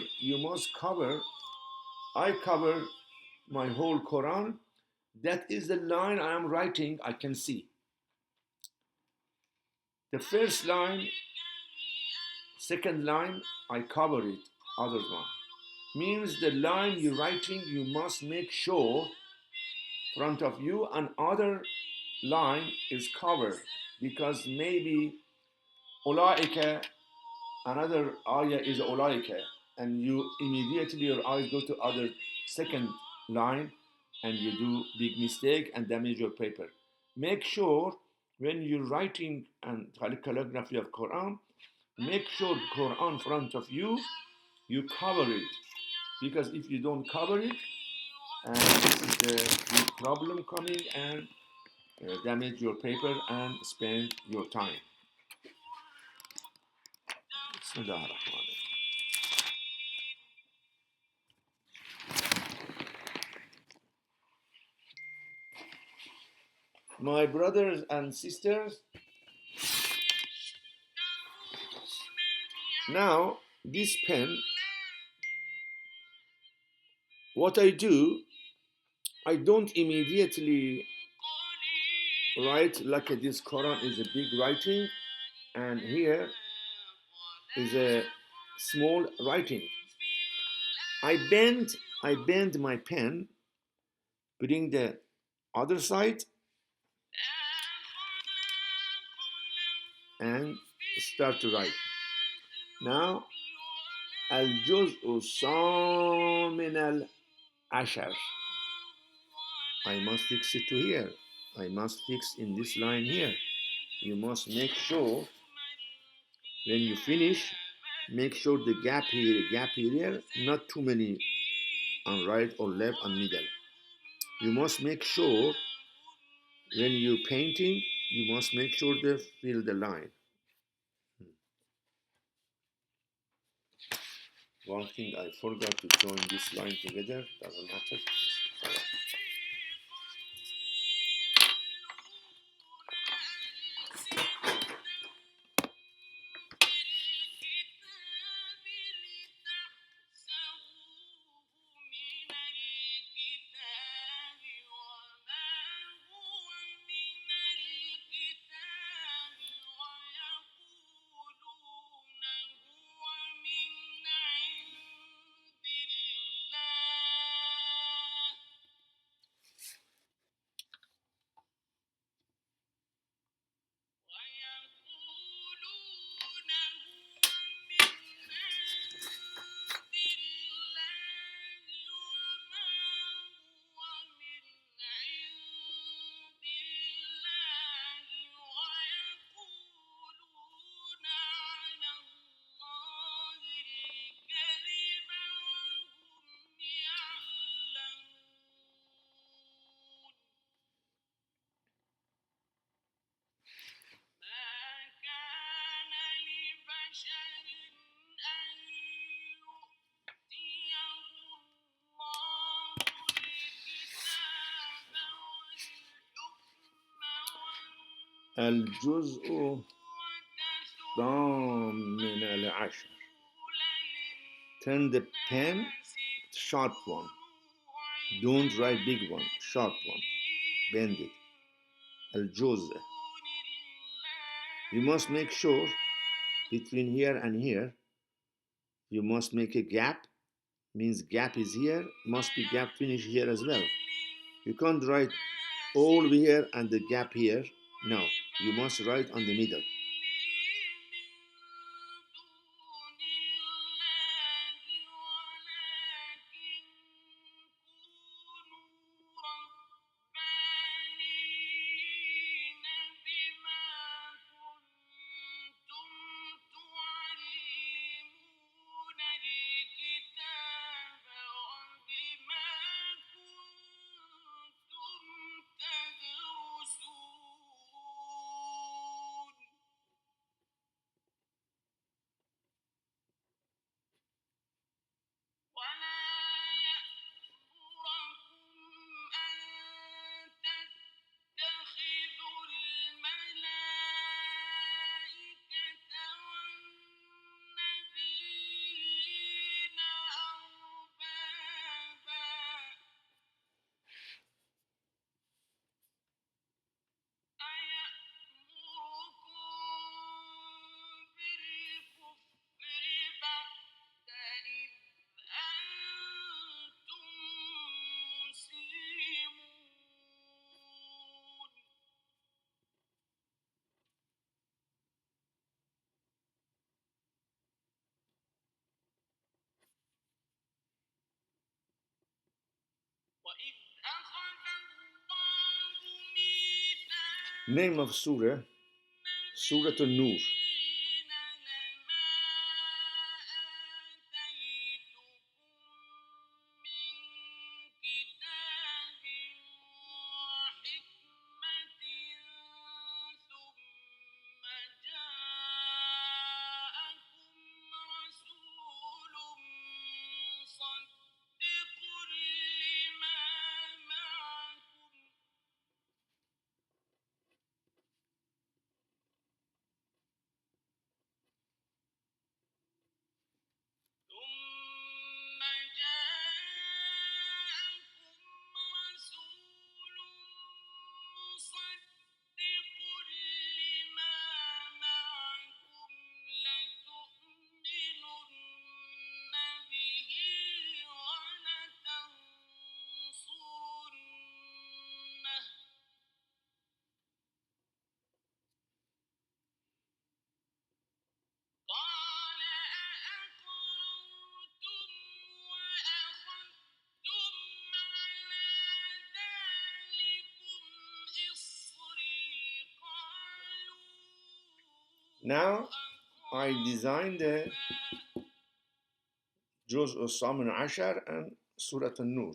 I cover my whole Quran. That is the line I am writing, I can see. The first line, second line, I cover it, other one. Means the line you're writing, you must make sure front of you and other line is covered, because maybe ulaika, another ayah is ulaika, and you immediately your eyes go to other second line, and you do big mistake and damage your paper. Make sure when you're writing and calligraphy of Quran, make sure Quran front of you, you cover it, because if you don't cover it, and this is the big problem coming, and damage your paper and spend your time. My brothers and sisters, now this pen, what I do, I don't immediately write like this. Quran is a big writing, and here is a small writing. I bend my pen, bring the other side, and start to write. Now, الجزء الثامن العشر. I must fix it to here. I must fix in this line here. You must make sure when you finish, make sure the gap here, not too many on right or left and middle. You must make sure when you're painting, you must make sure to fill the line. One thing I forgot to join this line together, doesn't matter. الجزء الثامن العشر. Turn the pen sharp one. Don't write big one, sharp one. Bend it. الجزء. You must make sure between here and here, you must make a gap. Means gap is here, must be gap finish here as well. You can't write all here and the gap here. No, you must write on the middle. Name of Surah, Surah An-Nur. Now I designed the جزء الثامن عشر and Surah An-Nur.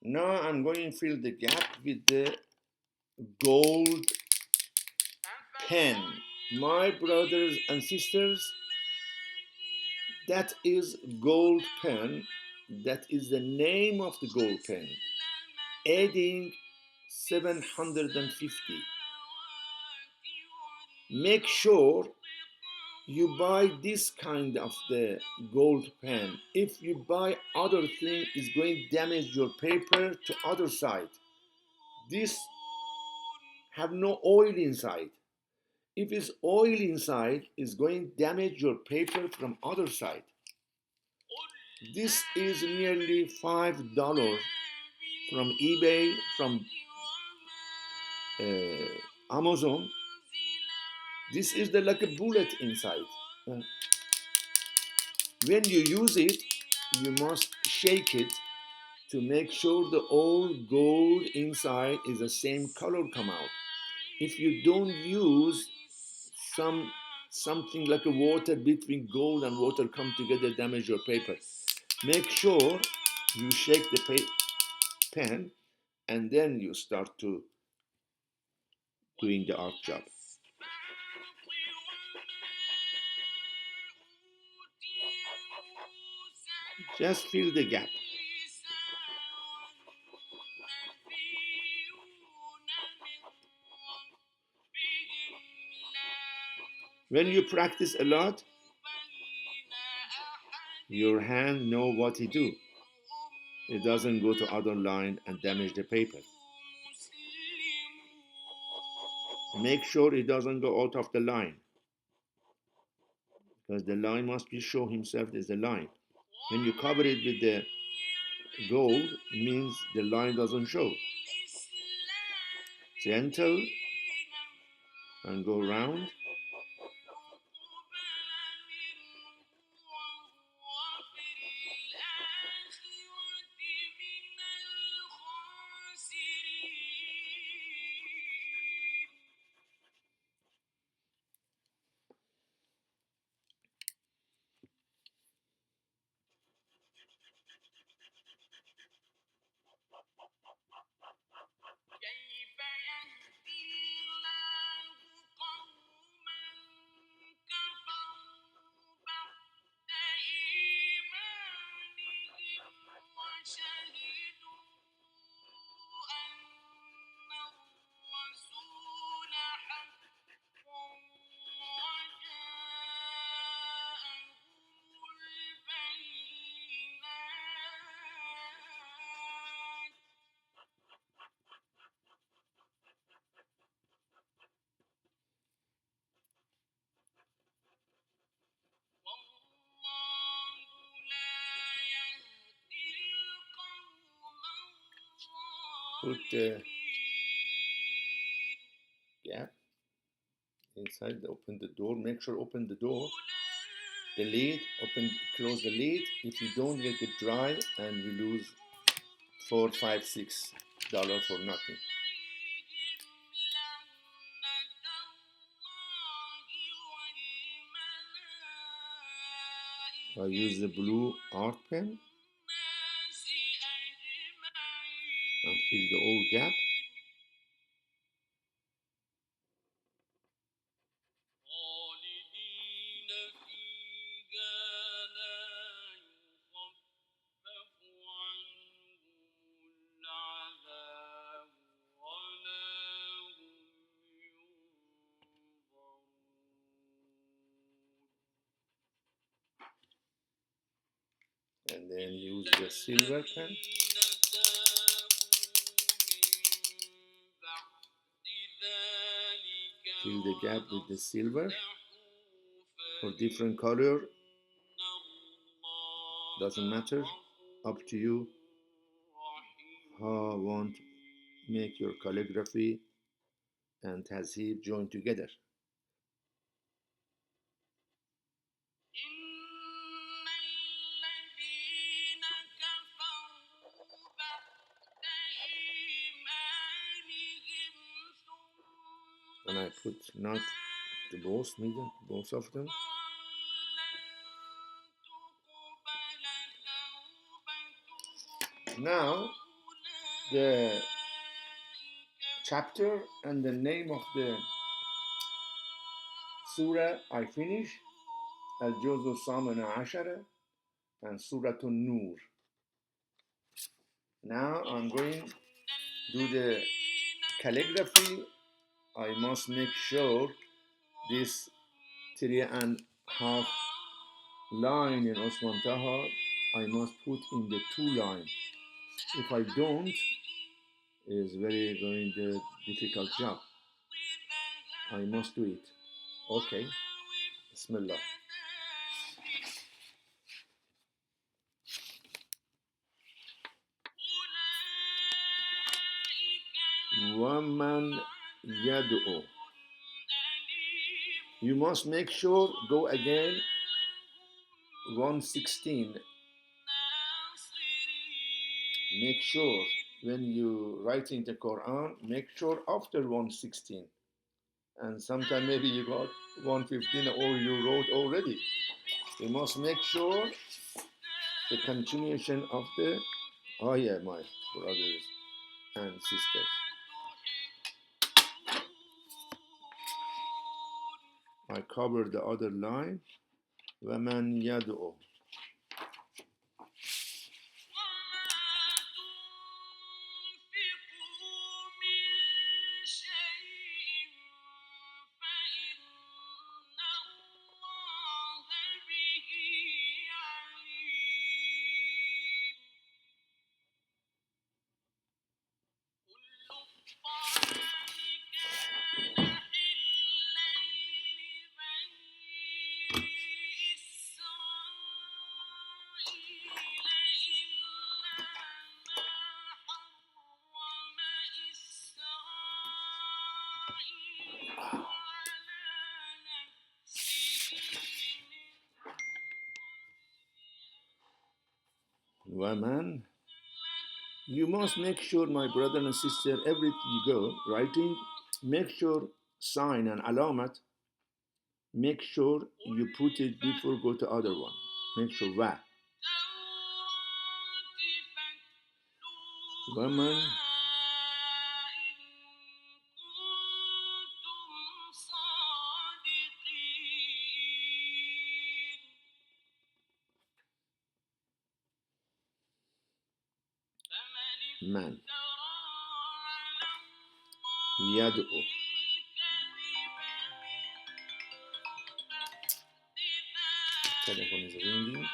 Now I'm going to fill the gap with the gold pen. My brothers and sisters, that is gold pen. That is the name of the gold pen. Adding 750. Make sure you buy this kind of the gold pen. If you buy other thing, it's going to damage your paper to other side. This have no oil inside. If it's oil inside, it's going to damage your paper from other side. This is nearly $5 from eBay, from Amazon. This is the like a bullet inside. When you use it, you must shake it to make sure the all gold inside is the same color come out. If you don't use something like a water between gold and water come together, damage your paper. Make sure you shake the pen and then you start to doing the art job. Just fill the gap. When you practice a lot, your hand know what it do. It doesn't go to other line and damage the paper. Make sure it doesn't go out of the line, because the line must be show himself as a line. When you cover it with the gold, means the line doesn't show. Gentle and go round. Put the gap inside, open the door, make sure open the door, the lid, close the lid. If you don't, let it dry and you lose $4, $5, $6 for nothing. I use the blue art pen and fill the old gap. And then use the silver pen. Fill the gap with the silver for different color. Doesn't matter, up to you how you want to make your calligraphy and tazhib join together. And I put not the both of them. Now the chapter and the name of the surah I finish, Al-Juz Samana Ashara and Surah Nur. Now I'm going to do the calligraphy. I must make sure this 3.5 line in Osman Taha I must put in the 2 line. If I don't, it's very going to difficult job. I must do it. Okay. Bismillah. Waman yad'u. You must make sure, go again, 116. make sure when you writing the Quran, make sure after 116. And sometime maybe you got 115 or you wrote already. You must make sure the continuation of the, oh yeah, my brothers and sisters. I covered the other line. وَمَنْ يَدْعُ. Woman, you must make sure, my brother and sister, every you go writing, make sure sign and alamat, make sure you put it before go to other one. Make sure wa. Woman, man, يدعو. Telephone is ringing.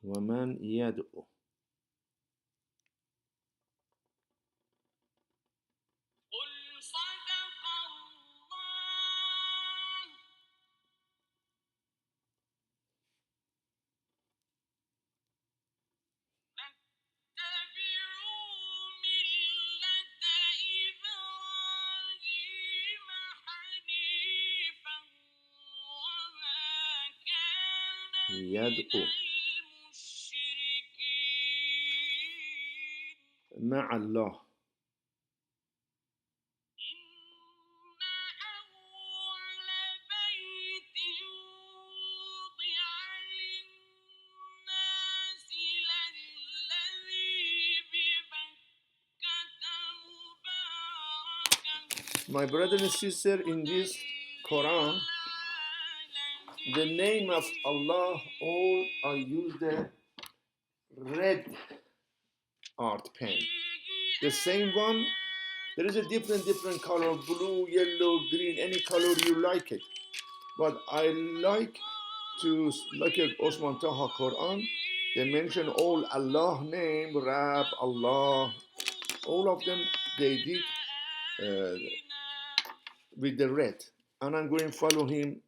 ومن يدعو. يدعو مع الله. My brother and sister, in this Quran, the name of Allah, all I use the red art pen. The same one, there is a different color, blue, yellow, green, any color you like it. But I like to, like Osman Taha Quran, they mention all Allah name, Rab, Allah, all of them they did with the red. And I'm going to follow him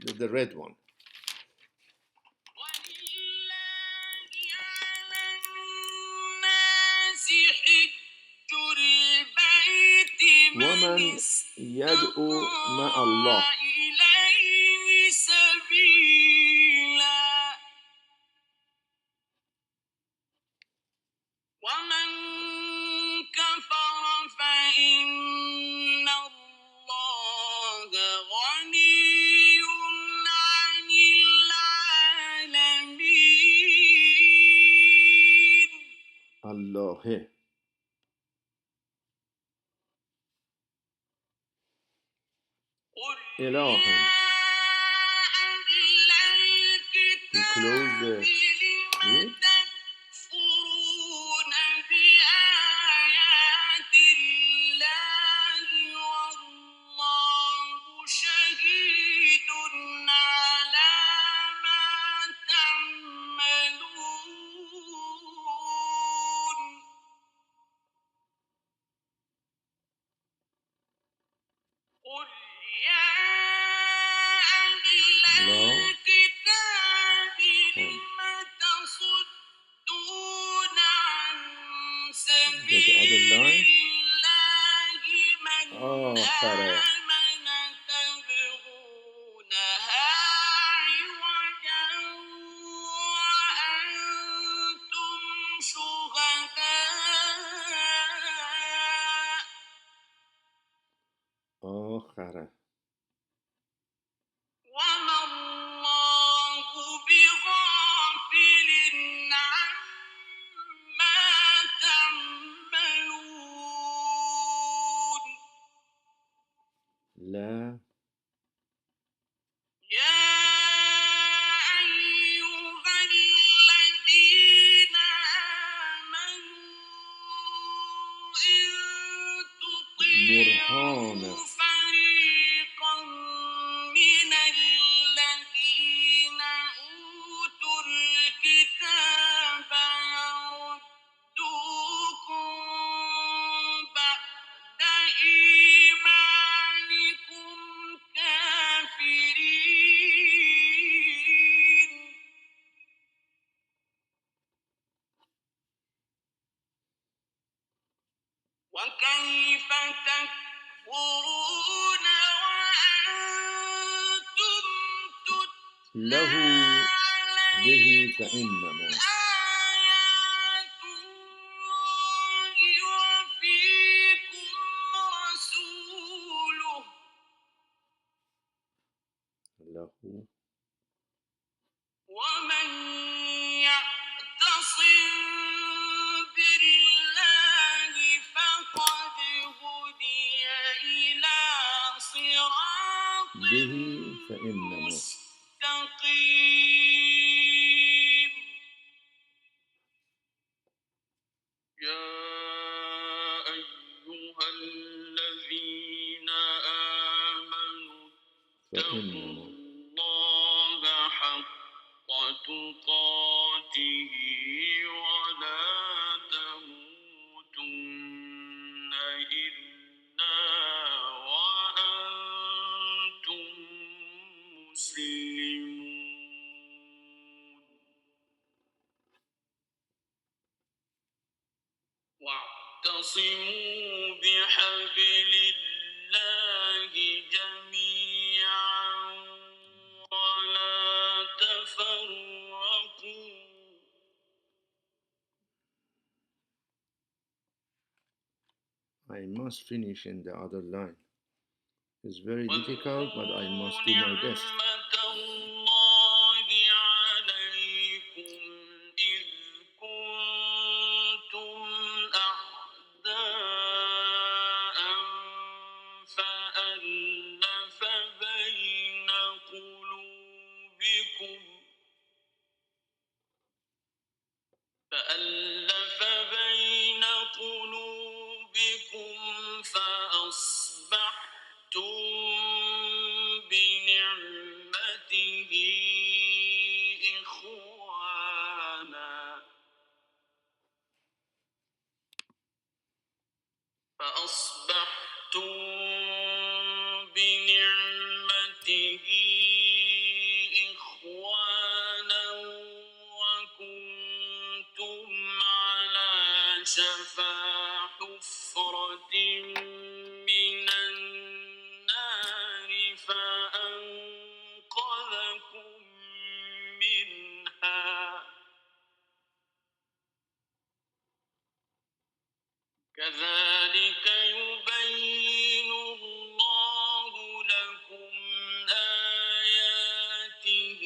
with the red one. ومن يدعو مع الله. الله إلها. We close the read. Go to other line. Oh, Farah. آخره. وما الله بغافل عما تعملون. لا يا أيها الذين آمنوا إن برهان تطيعوا فريقا من الذين أوتوا الكتاب يردوكم بعد إيمانكم كافرين. وكيف تكفرون وأنتم له تتلى به عليكم فإنما آيات الله وفيكم رسوله. له ومن يعتصم بالله فقد هدي إلى صراط به فإنما مستقيم. يا أيها الذين آمنوا اتقوا فإنما الله حق تقاته ولا تموتن إلا وأنتم مسلمون. واعتصموا بحبل الله جميعا ولا تفرقوا. I must finish in the other line. It's very difficult, but I must do my best. نعمة الله عليكم إذ كنتم أعداء فألف بين قلوبكم فأصبحتم بنعمته إخوانا وكنتم على شفا حفرة من النار فأنقذكم منها. كذلك يبين الله لكم آياته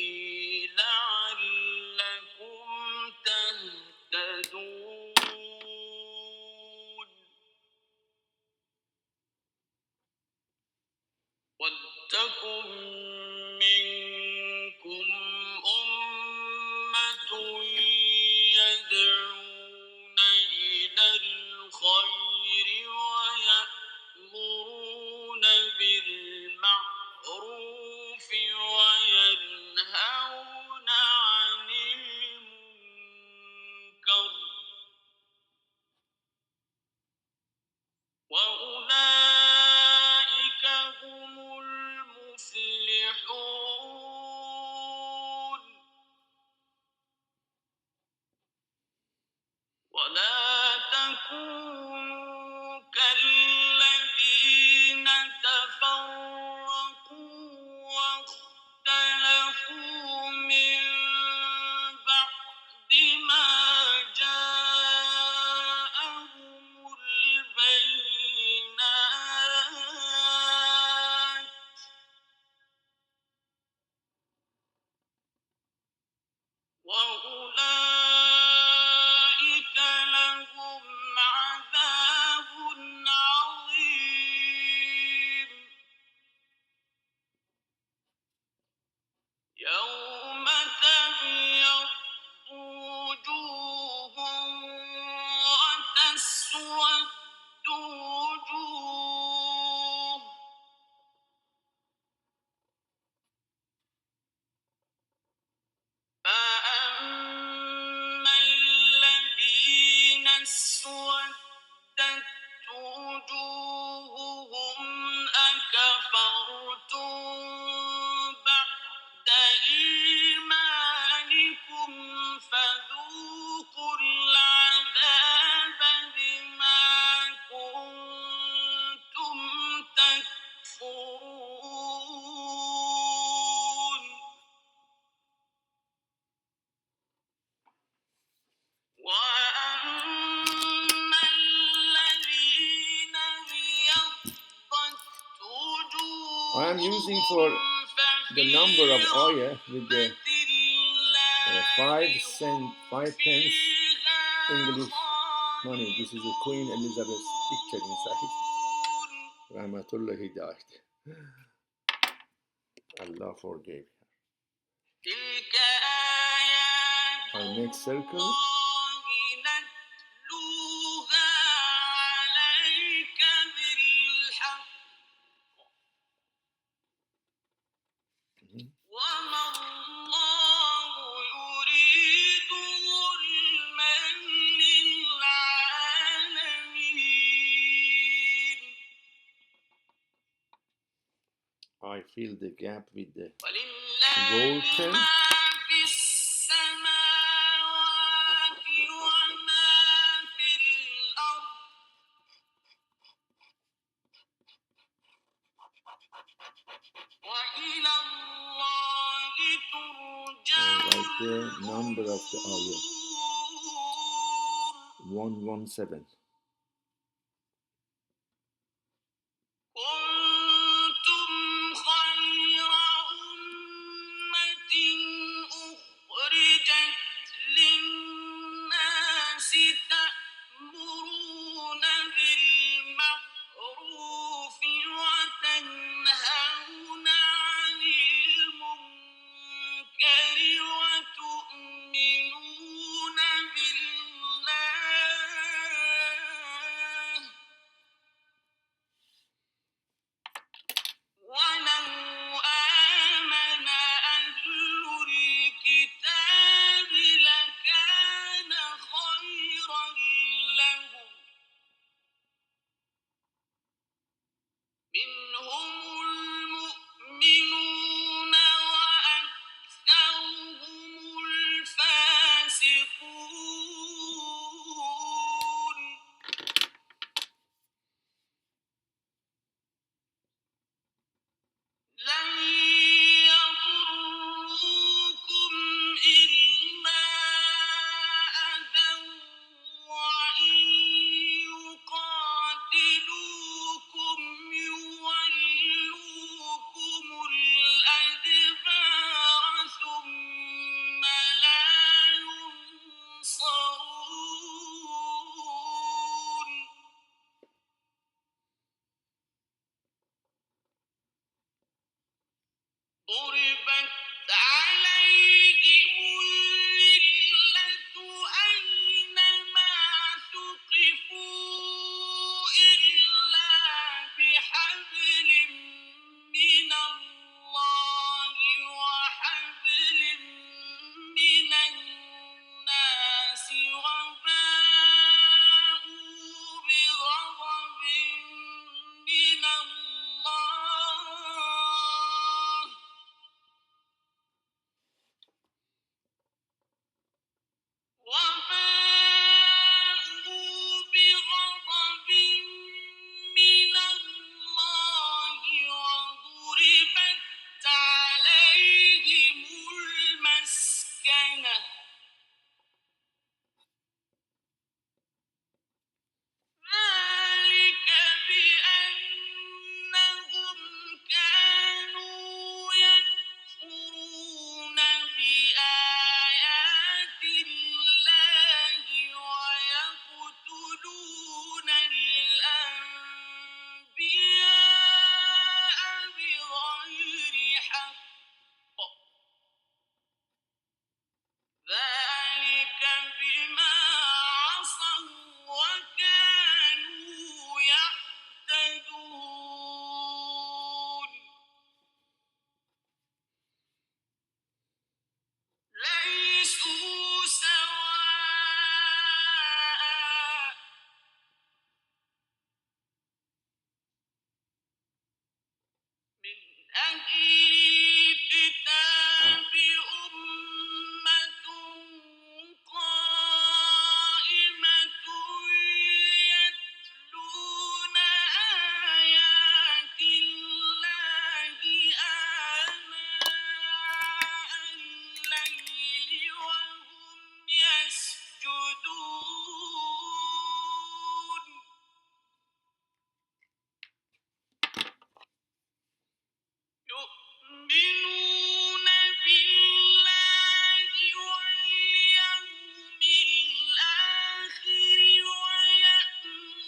لعلكم تهتدون. ولتكن منكم أمة يدعون إلى الخير ويأمرون بالمعروف وينهون عن المنكر وأولئك هم المفلحون. ولا تكونوا كالذين تفرقوا واختلفوا وجوه فأما الذين اسودت وجوههم أكفرتم بعد إيمانكم فذوقوا العذاب بما كنتم تكفرون وأما الذين ابيضت I am using for the number of ayah with the 5 pence English money. This is the Queen Elizabeth's picture inside. Rahmatullah, he died. Allah forgave her. I make circles. I fill the gap with the gold pen. And write the number of the ayah. 117. كنتم خير أمة أخرجت للناس تأمرون بالمعروف وتنهون عن المنكر وتؤمنون بالله ولو آمن أهل الكتاب لكان خيرا لهم منهم المؤمنون وأكثرهم الفاسقون لن يضروكم إلا أذى وإن يقاتلوكم يولوكم الأدبار ثم لا ينصرون ضربت عليهم الذلة أينما ثقفوا إلا بحبل من الله وحبل من الناس وباءوا بغضب من الله الكتاب أمة قائمة يتلون آيات الله آناء الليل وهم يسجدون يؤمنون بالله واليوم الآخر ويأمرون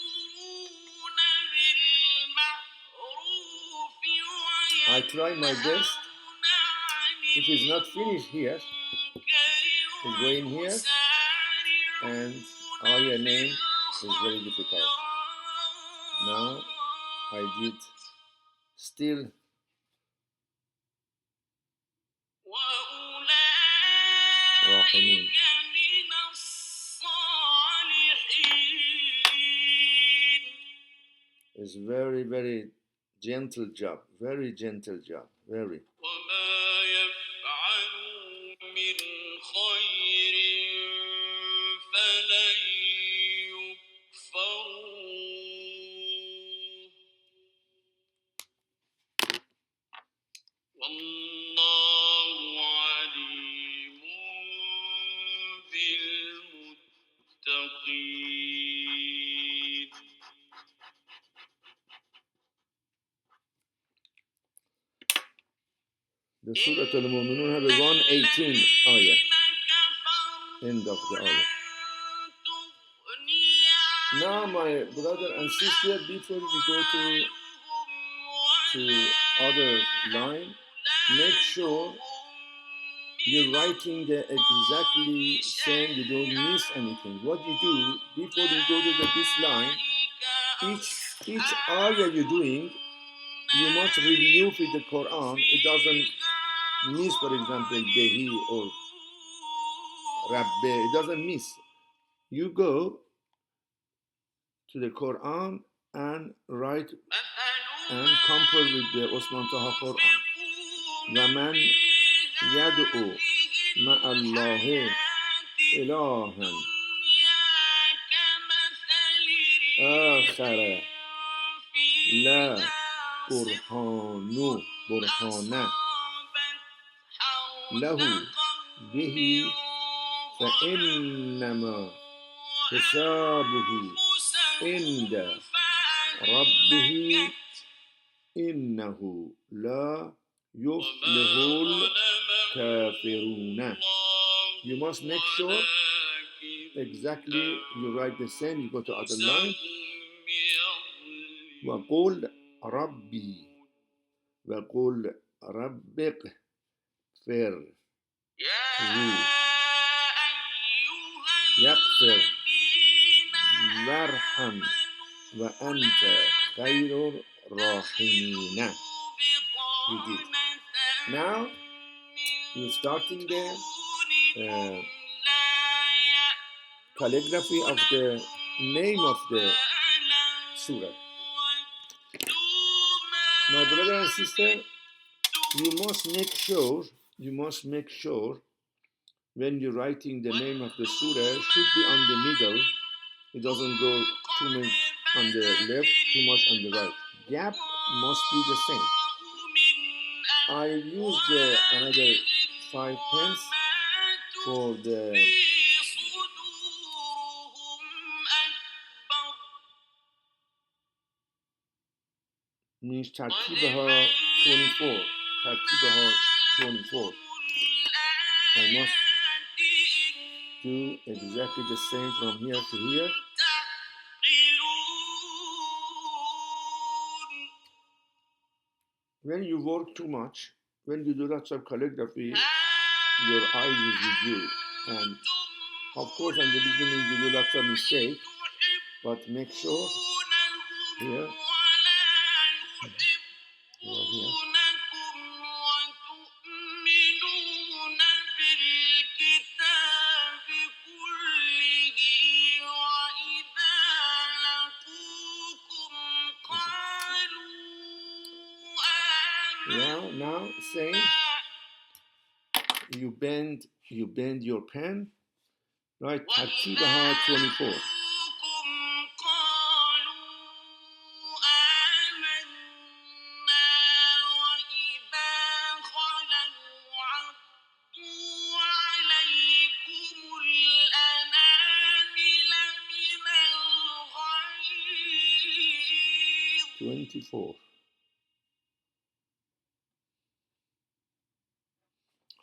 بالمعروف I try my best. وينهون عن If it's not finished here, المنكر it's going here, and ayah name is very difficult. Now I did still راحمين. وأولئك من الصالحين It's very gentle job, very gentle job, very. وما يفعلوا من خير فلن يكفروه والله عليم بالمتقين The Surah Al-Mu'minun have a 118 ayah, end of the ayah. Now my brother and sister, before we go to other line, make sure you're writing the exactly same, you don't miss anything. What you do, before you go to this line, each ayah you're doing, you must review with the Quran. It doesn't miss, for example, Behi or Rabbe, it doesn't miss. You go to the Quran and write and compare with the Osman Taha Quran. وَمَنْ يَدْعُو مَعَ اللَّهِ إِلَهًا آخَرَ لَا برهان له به فإنما حسابه عند ربه إنه لا يفلح الكافرون. You must make sure exactly you write the same. You go to other line. وقل ربي وقل رب اغفر يغفر وارحم وأنت خير الراحمين. You did. Now you're starting the calligraphy of the name of the surah. My brother and sister, you must make sure when you're writing the name of the surah should be on the middle. It doesn't go too much on the left, too much on the right. Gap must be the same. I used another 5 pence for the means ترتیبها 24. ترتیبها 24. I must do exactly the same from here to here. When you work too much, when you do lots of calligraphy, your eyes is with you. And of course, in the beginning, you do lots of mistakes, but make sure here, here. Now now same. You bend your pen, right? ترتيبها 24. عليكم الأنامل من الغيظ 24.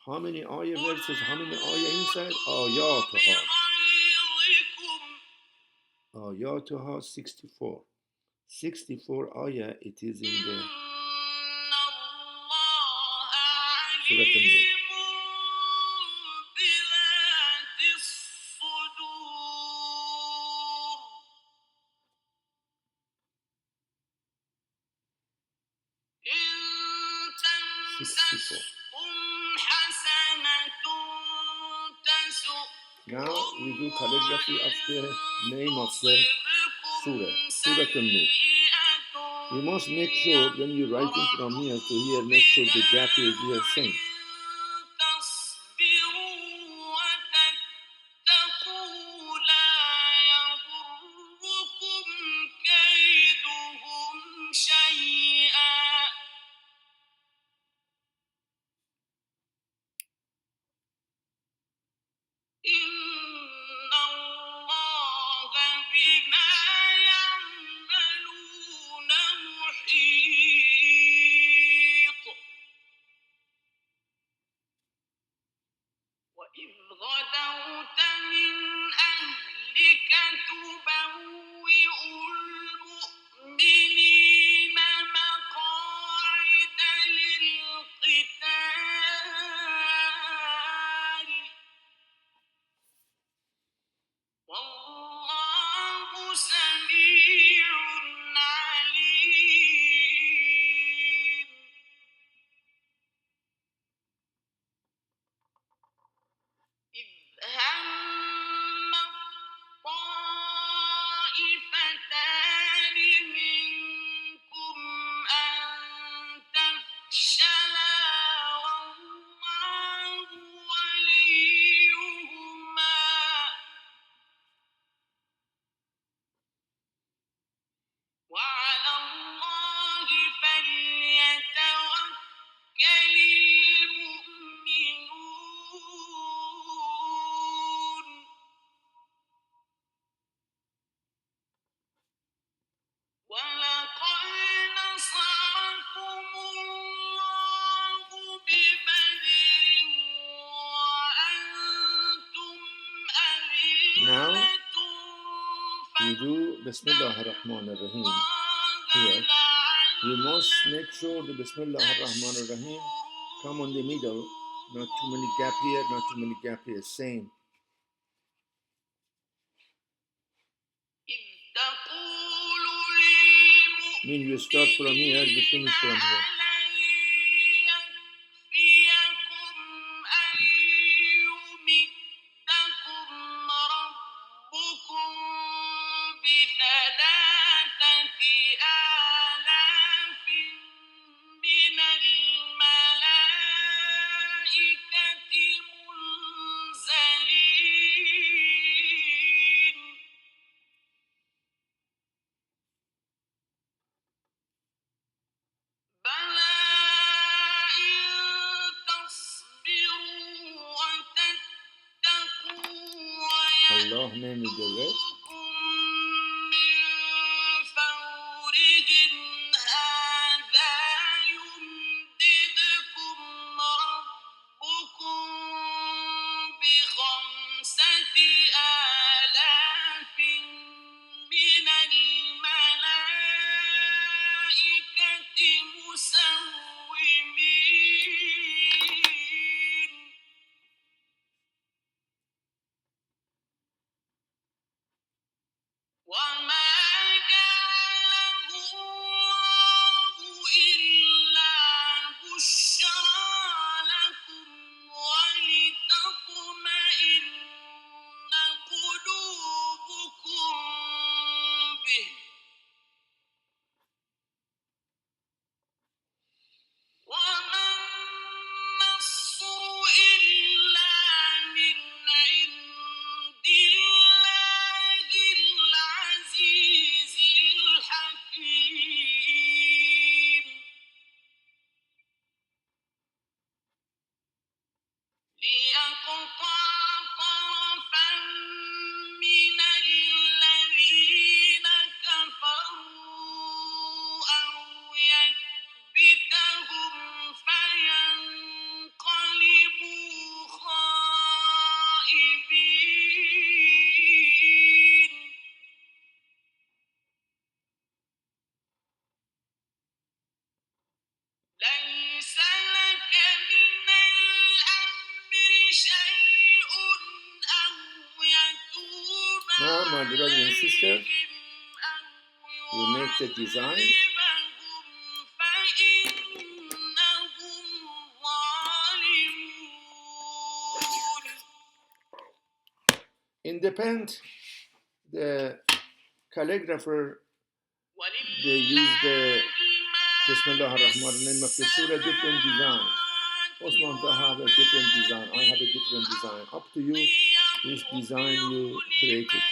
How many ayah verses? How many ayah inside? آياتها. آياتها 64. 64 ayah it is in the Surah An-Nur. Now we do calligraphy of the name of the surah, Surah An-Nur. You must make sure when you're writing from here to here, make sure the gap is the same. وإذ غدوت من أهلك تبوئ المؤمنين مقاعد للقتال والله سميع عليم إذ هم الطائفتان منكم أن تفشلا والله وليهما وعلى الله فليتوكل المؤمنون ولقد نصركم الله ببدر وأنتم Now أذلة we do Bismillah ar-Rahman ar-Rahim here. You must make sure the Bismillah ar-Rahman ar-Rahim come on the middle, not too many gap here, not too many gap here, same. إذ تقول Mean you start from here, you finish from here. يكفيكم أن يمدكم ربكم بثلاثة آلاف من الملائكة منزلين بلى إن تصبروا وتتقوا Allah name is the red. ويأتوكم من فورهم هذا يمددكم ربكم بخمسة آلاف من الملائكة مسومين وما جعله الله إلا بشرى لكم ولتطمئن قلوبكم به وما my brother and sister, you make the design. In the pen, the calligrapher, they use the Bismillah ar-Rahman ar-Rahim of the surah, different design. Osman have a different design. I have a different design. Up to you, which design you created.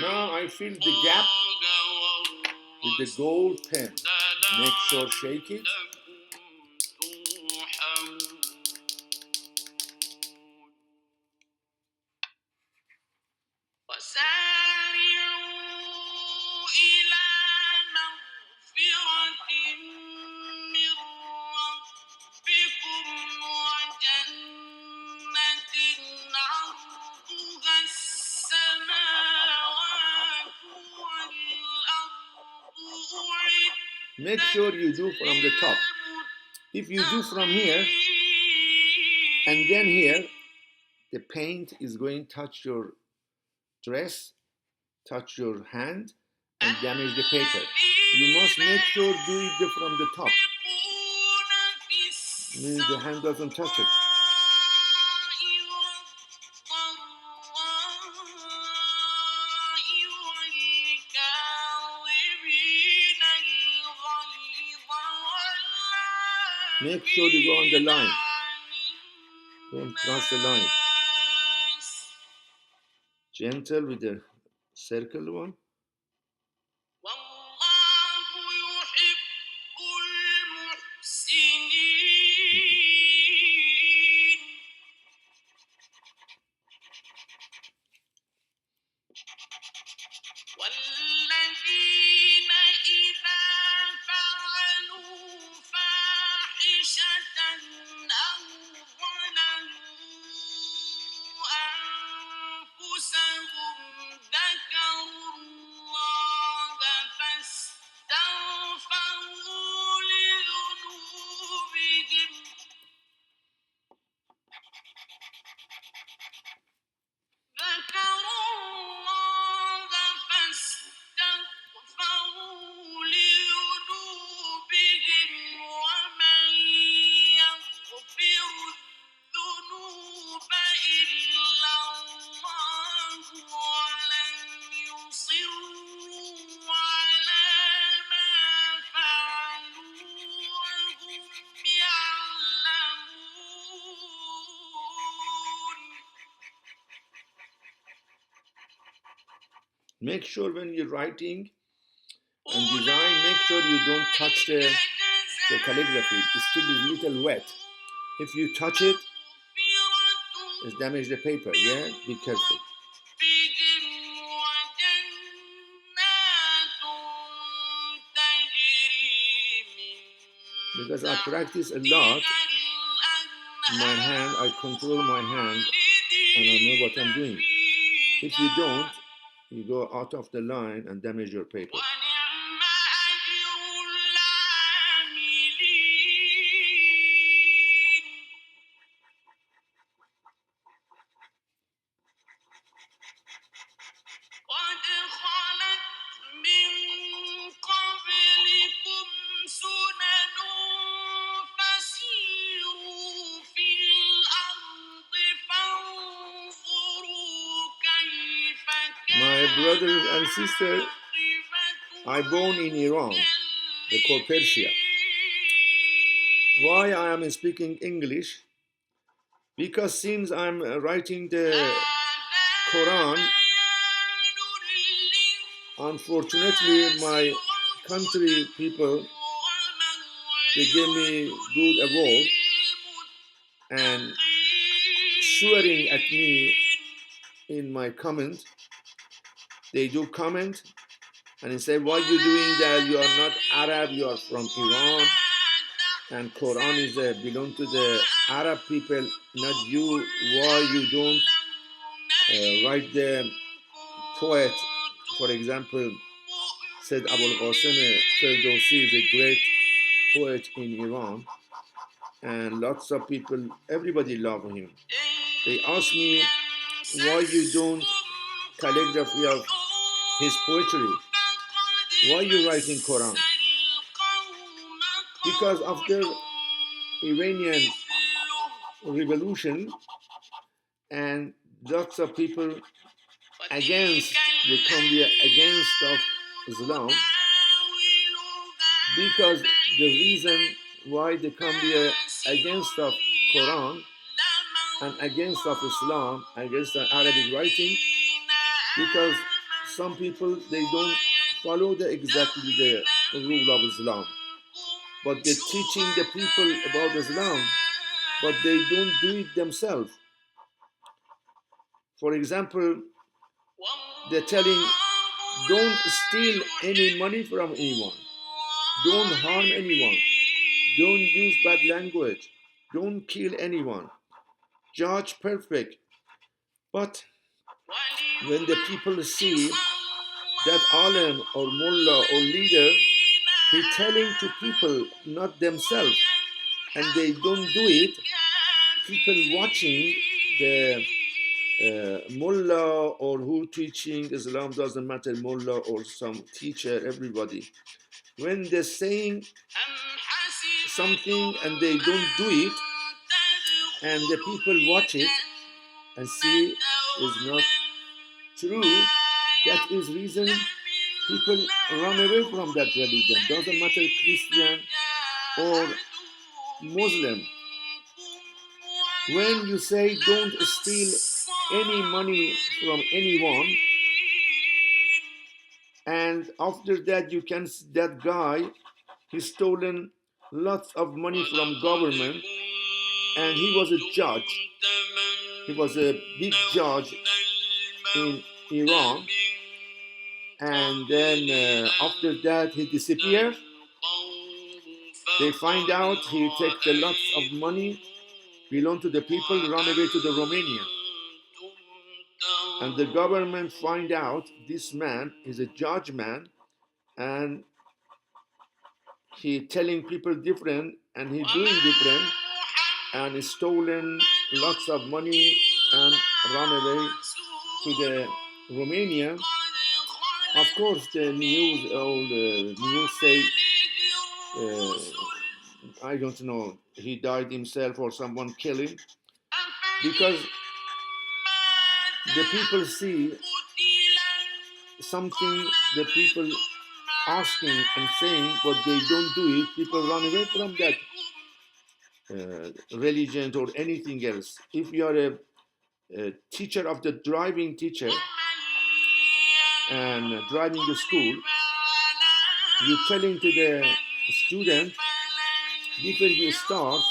Now I fill the gap with the gold pen. Make sure shake it. Make sure you do from the top. If you do from here and then here, the paint is going to touch your dress, touch your hand, and damage the paper. You must make sure do it from the top. Means the hand doesn't touch it. Make sure you go on the line. Don't cross the line. Gentle with the circle one. Make sure when you're writing and design, make sure you don't touch the calligraphy. It still is a little wet. If you touch it, it's damage the paper. Yeah, be careful. Because I practice a lot, my hand, I control my hand, and I know what I'm doing. If you don't, you go out of the line and damage your paper. brothers and sisters, I born in Iran, they call Persia. Why I am speaking English? Because since I'm writing the Quran, unfortunately my country people, they gave me good award and swearing at me in my comment. They do comment and they say, why you doing that? You are not Arab, you are from Iran, and Quran is belong to the Arab people, not you. Why you don't write the poet? For example, said Abul Qasim Ferdowsi is a great poet in Iran, and lots of people, everybody love him. They ask me, why you don't calligraphy of his poetry? Why you writing Quran? Because after Iranian revolution and lots of people against, they come be against of Islam, because the reason why they come be against of Quran and against of Islam, against the Arabic writing, because some people, they don't follow exactly the rule of Islam, but they're teaching the people about Islam, but they don't do it themselves. For example, they're telling, don't steal any money from anyone, don't harm anyone, don't use bad language, don't kill anyone, judge perfect. But when the people see that alim or mullah or leader, he telling to people not themselves, and they don't do it, people watching the mullah or who teaching Islam, doesn't matter, mullah or some teacher, everybody, when they're saying something and they don't do it, and the people watch it and see is not true, that is reason people run away from that religion. Doesn't matter Christian or Muslim. When you say don't steal any money from anyone, and after that you can see that guy, he's stolen lots of money from government, and he was a judge, he was a big judge in Iran, and then after that he disappeared. They find out he takes a lots of money belong to the people, run away to the Romania, and the government find out this man is a judge man, and he telling people different and he doing different, and he stolen lots of money and run away to the Romania. Of course, the news, all the news say, I don't know, he died himself or someone killed him, because the people see something, the people asking and saying, but they don't do it. People run away from that religion or anything else. If you are a teacher of the driving teacher and driving the school, you're telling to the student, before you start,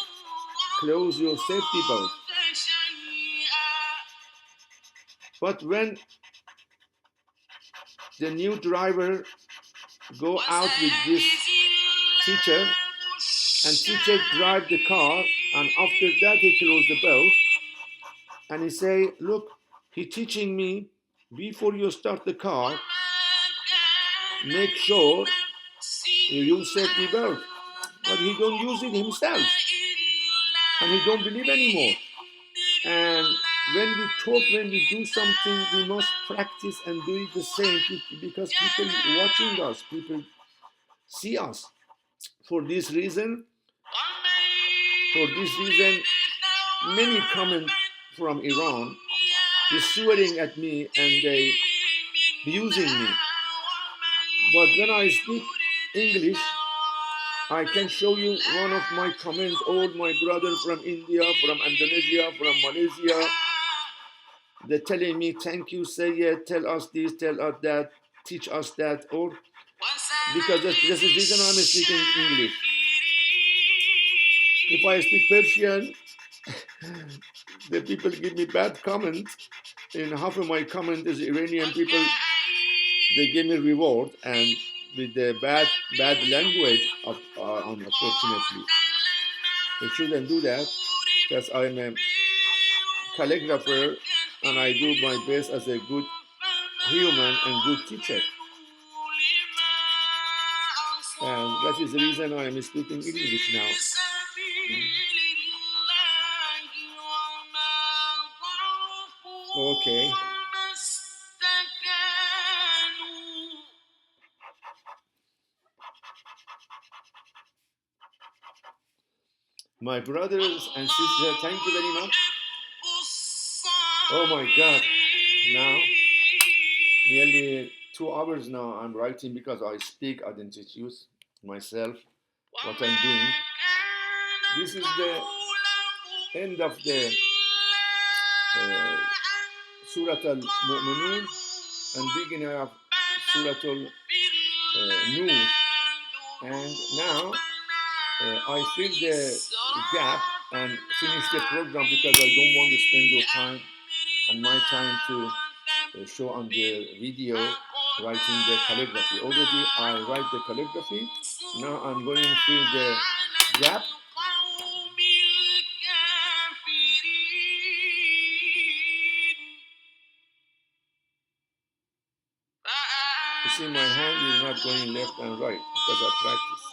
close your safety belt. But when the new driver go out with this teacher, and teacher drive the car, and after that he close the belt, and he say, look, he teaching me, before you start the car, make sure you use safety belt. But he don't use it himself, and he don't believe anymore. And when we talk, when we do something, we must practice and do it the same, because people watching us, people see us. For this reason, many comment from Iran, they're swearing at me, and they using me. But when I speak English, I can show you one of my comments. All my brother from India, from Indonesia, from Malaysia, they're telling me, thank you, Seyed, tell us this, tell us that, teach us that, or because that's the reason I'm speaking English. If I speak Persian, the people give me bad comments. In half of my comment is Iranian people, they give me reward, and with the bad language, unfortunately. They shouldn't do that, because I'm a calligrapher and I do my best as a good human and good teacher. And that is the reason I am speaking English now. Okay. My brothers and sisters, thank you very much. Oh my God. Now, nearly 2 hours now I'm writing because I speak, I didn't introduce myself, what I'm doing. This is the end of the Surah Al-Mu'minun and beginning of Surah Al-Nur. And now I fill the gap and finish the program because I don't want to spend your time and my time to show on the video writing the calligraphy. Already I write the calligraphy. Now I'm going to fill the gap. You see, my hand is not going left and right because I practice.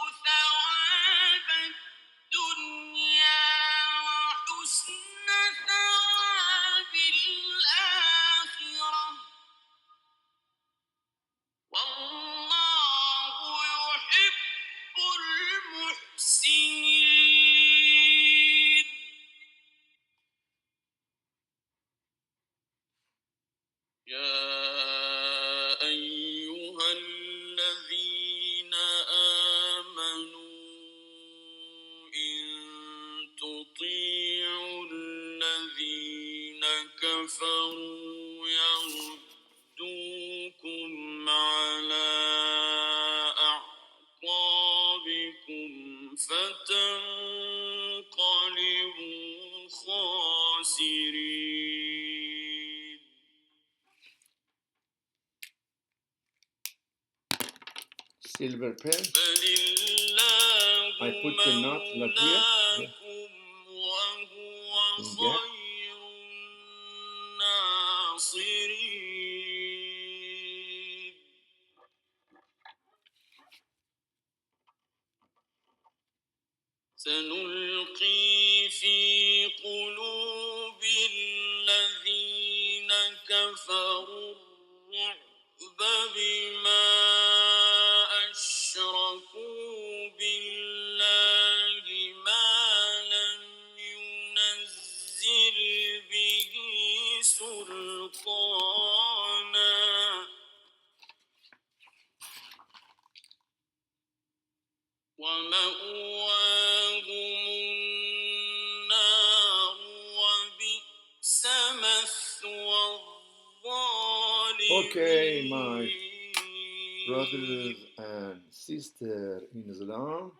كفروا يردوكم على أعقابكم فتنقلبوا خاسرين. Silver pen. I put the knot like here. Yeah. سنلقي في قلوب الذين كفروا الرعب بما أشركوا بالله ما لم ينزل به سلطانا ومأواهم النار وبئس مثوى الظالمين. Okay, my brothers and sisters in Islam,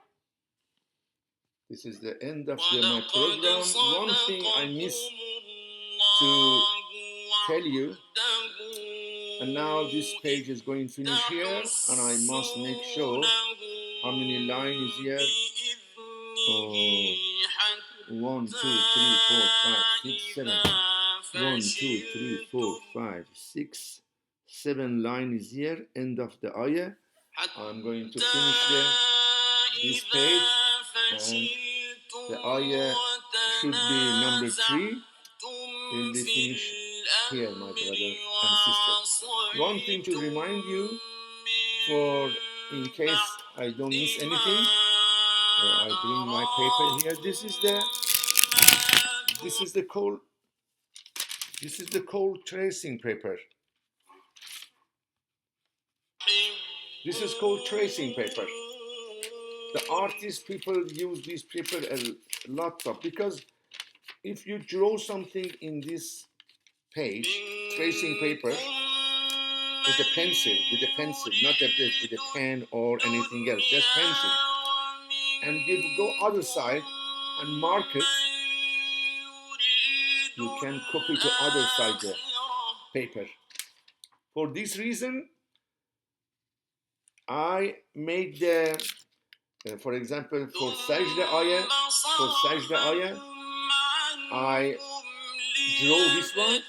this is the end of my program. One thing I missed to tell you, and now this page is going to finish here, and I must make sure how many lines here. 1, 2, 3, 4, 5, 6, 7. 1, 2, 3, 4, 5, 6, 7 lines here. End of the ayah. I'm going to finish this page, and the ayah should be number 3. Will be finished here, my brother and sister. One thing to remind you, for in case I don't miss anything, I bring my paper here. This is the cold tracing paper. This is called tracing paper. The artist people use this paper a lot of, because if you draw something in this page, tracing paper, with a pencil, not with a pen or anything else, just pencil, and you go other side and mark it, you can copy to other side the paper. For this reason, I made the, for example, for Sajda ayah, I draw this one,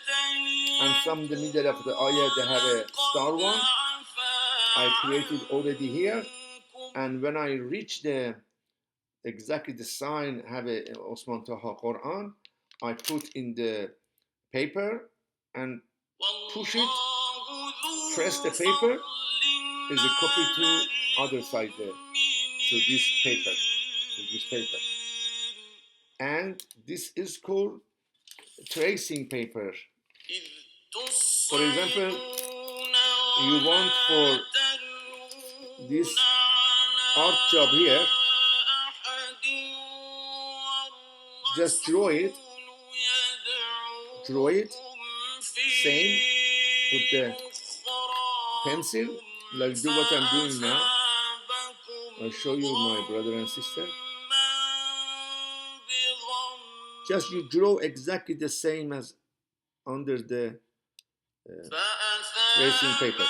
and from the middle of the ayah they have a star one. I created already here, and when I reach the exactly the sign have a Osman Taha Quran, I put in the paper and push it, press the paper, is a copy to other side there, to this paper, and this is called tracing paper. For example, you want for this art job here, just draw it, same, with the pencil, like do what I'm doing now. I'll show you, my brother and sister. Just you draw exactly the same as under the tracing paper.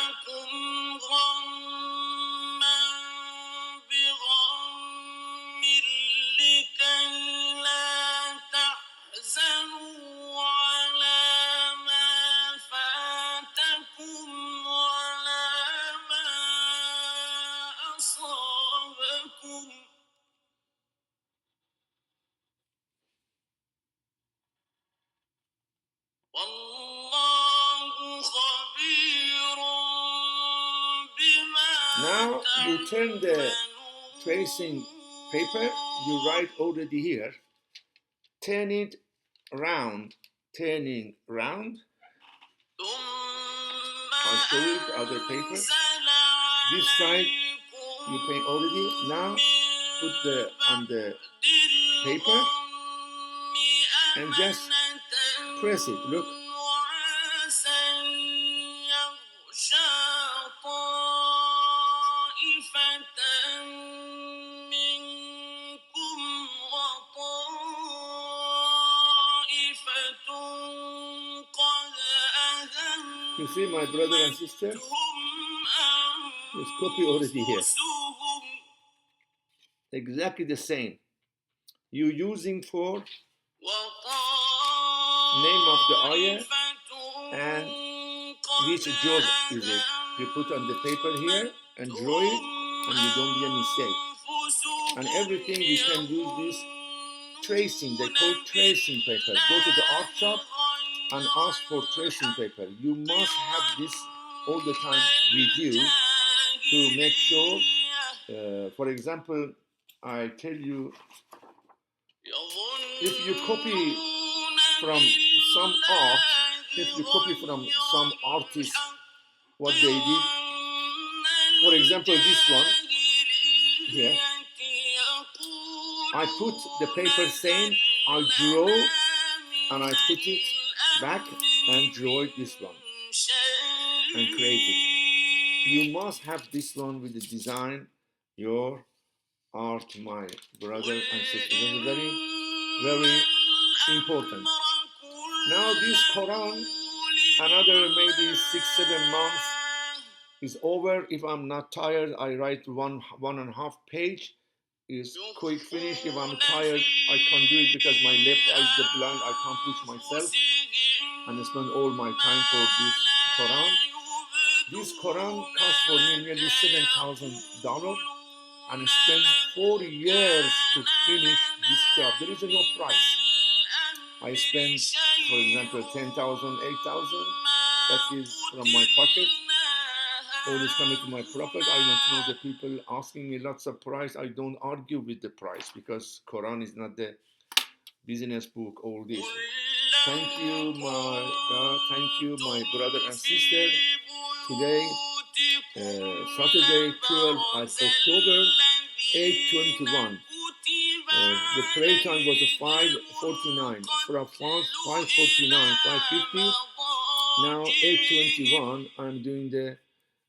Now you turn the tracing paper, you write already here, turn it round, turning round. I'll show you the other paper. This side you paint already. Now put the on the paper and just press it. Look. You see, my brother and sister, this copy already here. Exactly the same. You using for name of the ayah and which juz is it. You put on the paper here and draw it, and you don't be a mistake. And everything you can use this tracing. They call tracing paper. Go to the art shop and ask for tracing paper. You must have this all the time with you to make sure. For example, I tell you, if you copy from some art, if you copy from some artist what they did, for example, this one here, I put the paper same, I draw and I put it back and draw it this one and create it. You must have this one with the design, your art, my brother and sister. This is very, very important. Now this Quran, another maybe 6-7 months is over. If I'm not tired, I write one and a half page. Is quick finish. If I'm tired, I can't do it because my left eye is blind. I can't push myself and spend all my time for this Quran. This Quran cost for me nearly $7,000 and spent 4 years to finish this job. There is no price. I spent, for example, 10,000, 8,000. That is from my pocket. All is coming to my profit. I want to know the people asking me lots of price. I don't argue with the price because Quran is not the business book. All this. Thank you, my God. Thank you, my brother and sister. Today Saturday 12 of October 8:21. The prayer time was 5:49 from France, 5:49, 5:50. Now 8:21. I'm doing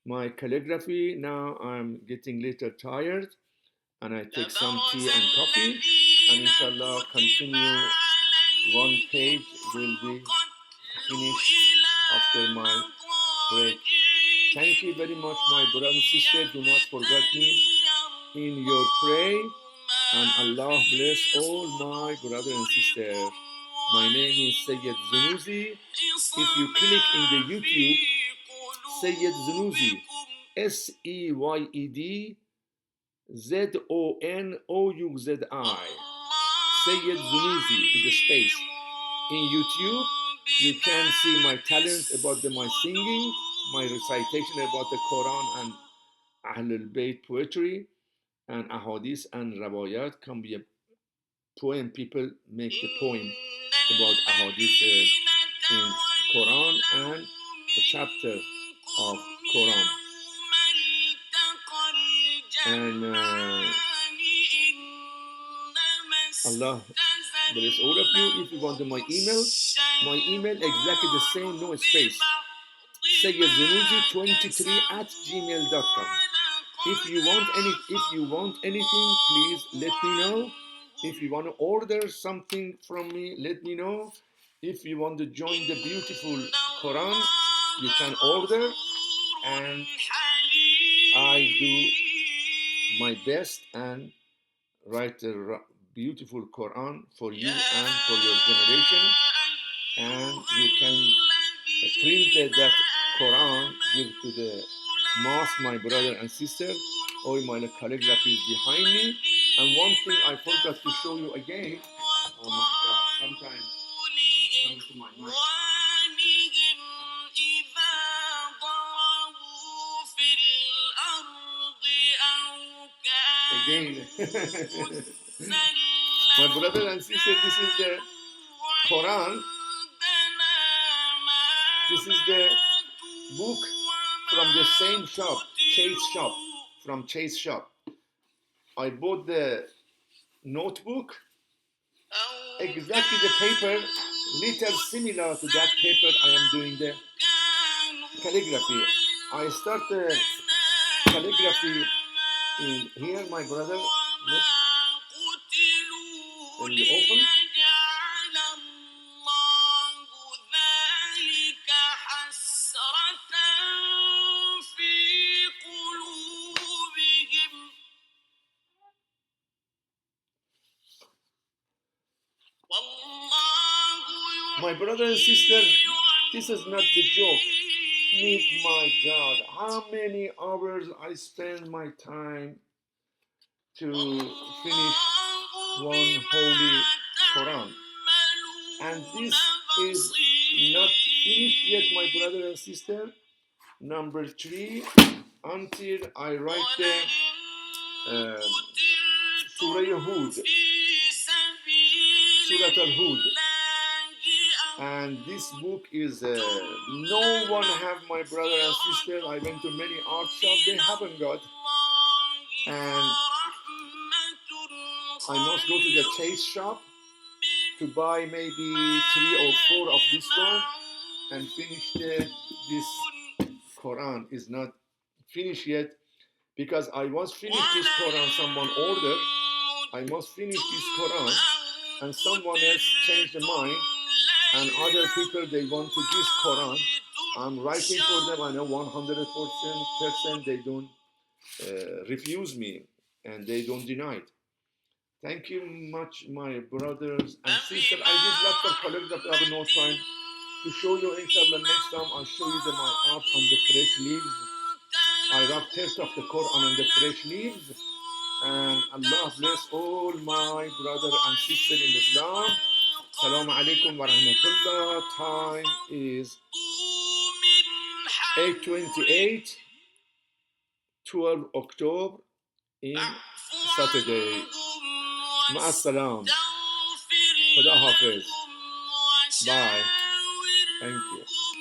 my calligraphy. Now I'm getting a little tired, and I take some tea and coffee, and inshallah continue. One page will be finished after my break. Thank you very much, my brother and sister. Do not forget me in your prayer, and Allah bless all my brothers and sisters. My name is Seyed Zonouzi. If you click in the YouTube, Seyed Zonouzi, SEYED ZONOUZI, Seyed Zonouzi with a space. In YouTube, you can see my talent about my singing, my recitation about the Quran and Ahlul Bayt poetry, and ahadith and rawayat can be a poem. People make the poem about ahadith in Quran and the chapter of Quran. And Allah bless all of you. If you want my email exactly the same, no space. SeyyedZonouzi23@gmail.com. If you want anything, please let me know. If you want to order something from me, let me know. If you want to join the beautiful Quran, you can order, and I do my best and write a beautiful Quran for you and for your generation, and you can print that Quran, give to the mosque, my brother and sister. All my calligraphy is behind me. And one thing I forgot to show you again. Oh my God! Sometimes it comes to my mind. Again, my brother and sister, this is the Quran. This is the book from the same shop, Chase shop. I bought the notebook, exactly the paper, little similar to that paper I am doing the calligraphy. I start the calligraphy in here, my brother. Look, when you open, my brother and sister, this is not the joke. My God, how many hours I spend my time to finish one holy Quran. And this is not finished yet, my brother and sister. Number 3, until I write the Surah Hud, Surah Al-Hud. And this book is, no one have, my brother and sister. I went to many art shops, they haven't got. And I must go to the Chase shop to buy maybe 3 or 4 of this one and finish this Quran. Is not finished yet, because I was finished this Quran, someone ordered. I must finish this Quran, and someone else changed their mind, and other people, they want to this Quran. I'm writing for them. I know 100% they don't refuse me, and they don't deny it. Thank you much, my brothers and sisters. I did lots of calligraphy. I have no time to show you. Inshallah, next time I'll show you my art on the fresh leaves. I wrap text of the Quran on the fresh leaves. And Allah bless all my brother and sister in Islam. Assalamu alaikum wa rahmatullah. Time is 8:28, 12 October in Saturday. Ma'assalam. Khuda Hafiz. Bye. Thank you.